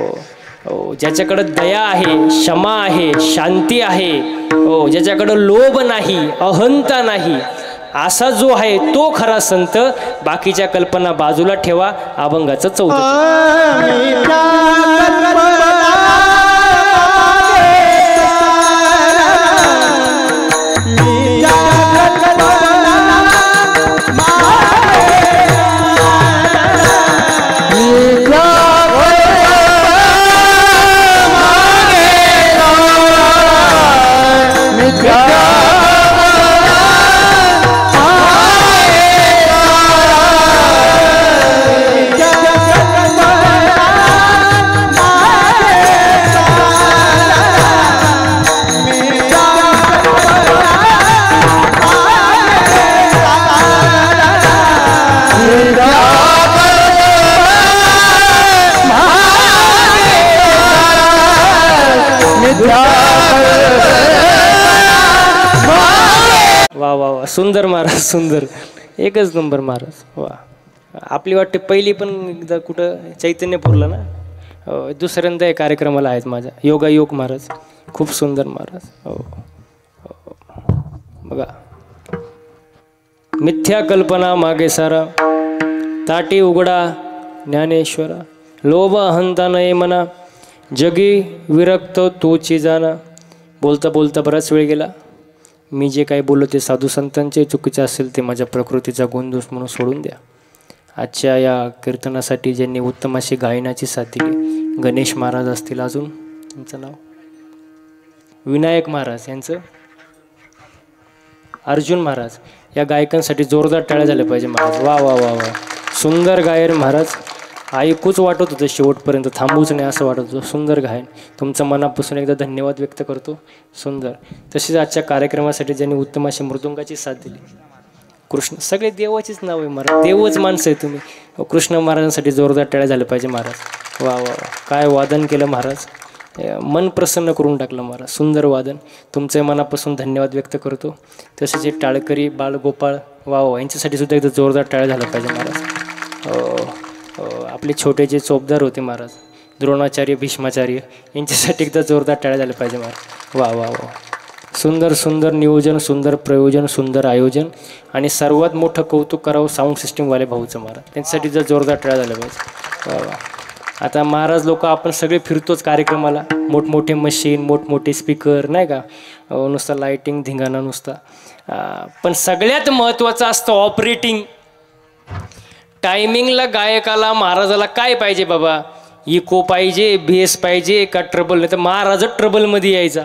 हो, ज्याच्याकडे दया आहे, क्षमा आहे, शांती आहे, हो, ज्याच्याकडे लोभ नाही, अहंता नाही, असा जो आहे तो खरा संत. बाकीच्या कल्पना बाजूला ठेवा. अभंगाचं 14. वा वा वा, सुंदर महाराज, सुंदर, एकच नंबर महाराज. वा, आपली वाटते पहिली पण एकदा कुठं चैतन्यपूरला ना, दुसऱ्यांदा या कार्यक्रमाला आहेत माझ्या. योगायोग महाराज, खूप सुंदर महाराज. हो, बघा, मिथ्या कल्पना मागे सारा, ताटी उघडा ज्ञानेश्वरा, लोभ अहंता नये मना, जगी विरक्त तोची जाना. बोलता बोलता बराच वेळ गेला. मी जे काही बोललो ते साधू संतांचे चुकीचे असेल ते माझ्या प्रकृतीचा गोंधळ म्हणून सोडून द्या. आजच्या या कीर्तनासाठी ज्यांनी उत्तम अशी गायनाची साथ दिली, गणेश महाराज असतील, अजून त्यांचं नाव विनायक महाराज, यांचं अर्जुन महाराज, या गायकांसाठी जोरदार टाळ्या झाल्या पाहिजे महाराज. वा वा वा वा, सुंदर गायन महाराज. ऐकूच वाटत होतं शेवटपर्यंत, थांबूच नाही असं वाटत होतं. सुंदर गायन, तुमचं मनापासून एकदा धन्यवाद व्यक्त करतो. सुंदर. तसेच आजच्या कार्यक्रमासाठी ज्यांनी उत्तम अशी मृदुंगाची साथ दिली, कृष्ण, सगळे देवाचीच नाव आहे महाराज, देवच माणसं आहे तुम्ही. कृष्ण महाराजांसाठी जोरदार टाळ्या झाल्या पाहिजे महाराज. वा वा वा, काय वादन केलं महाराज, मन प्रसन्न करून टाकलं महाराज. सुंदर वादन, तुमचं मनापासून धन्यवाद व्यक्त करतो. तसेच हे टाळकरी बाळगोपाळ, वा वा, यांच्यासाठी सुद्धा एकदा जोरदार टाळ्या झाल्या पाहिजे महाराज. आपले छोटे जे चोपदार होते महाराज, द्रोणाचार्य, भीष्माचार्य, यांच्यासाठी एकदा जोरदार टाळ्या झाल्या पाहिजे महाराज. वा वा वा, सुंदर सुंदर नियोजन, सुंदर प्रयोजन, सुंदर आयोजन, आणि सर्वात मोठं कौतुक करावं साऊंड सिस्टीमवाले भाऊचं महाराज, त्यांच्यासाठी जर जोरदार टाळ्या झाल्या पाहिजे. वा वा. आता महाराज लोक आपण सगळे फिरतोच कार्यक्रमाला, मोठमोठे मशीन, मोठमोठे स्पीकर, नाही का, नुसतं लाईटिंग धिंगाणा नुसता. पण सगळ्यात महत्त्वाचं असतं ऑपरेटिंग. टायमिंगला गायकाला, महाराजाला काय पाहिजे बाबा, इको पाहिजे, बेस पाहिजे का ट्रबल, नाही तर महाराजच ट्रबलमध्ये यायचा.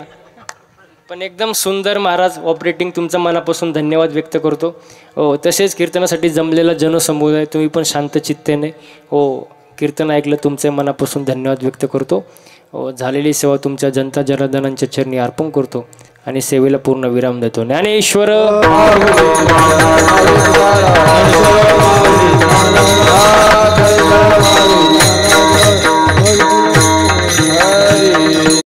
पण एकदम सुंदर महाराज ऑपरेटिंग, तुमचं मनापासून धन्यवाद व्यक्त करतो. हो, तसेच कीर्तनासाठी जमलेला जनसमुदाय, तुम्ही पण शांत चित्तेने हो कीर्तन ऐकलं, तुमच्या मनापासून धन्यवाद व्यक्त करतो. हो, झालेली सेवा तुमच्या जनता जनार्दनांच्या चरणी अर्पण करतो आणि सेवेला पूर्ण विराम देतो. ज्ञानेश्वर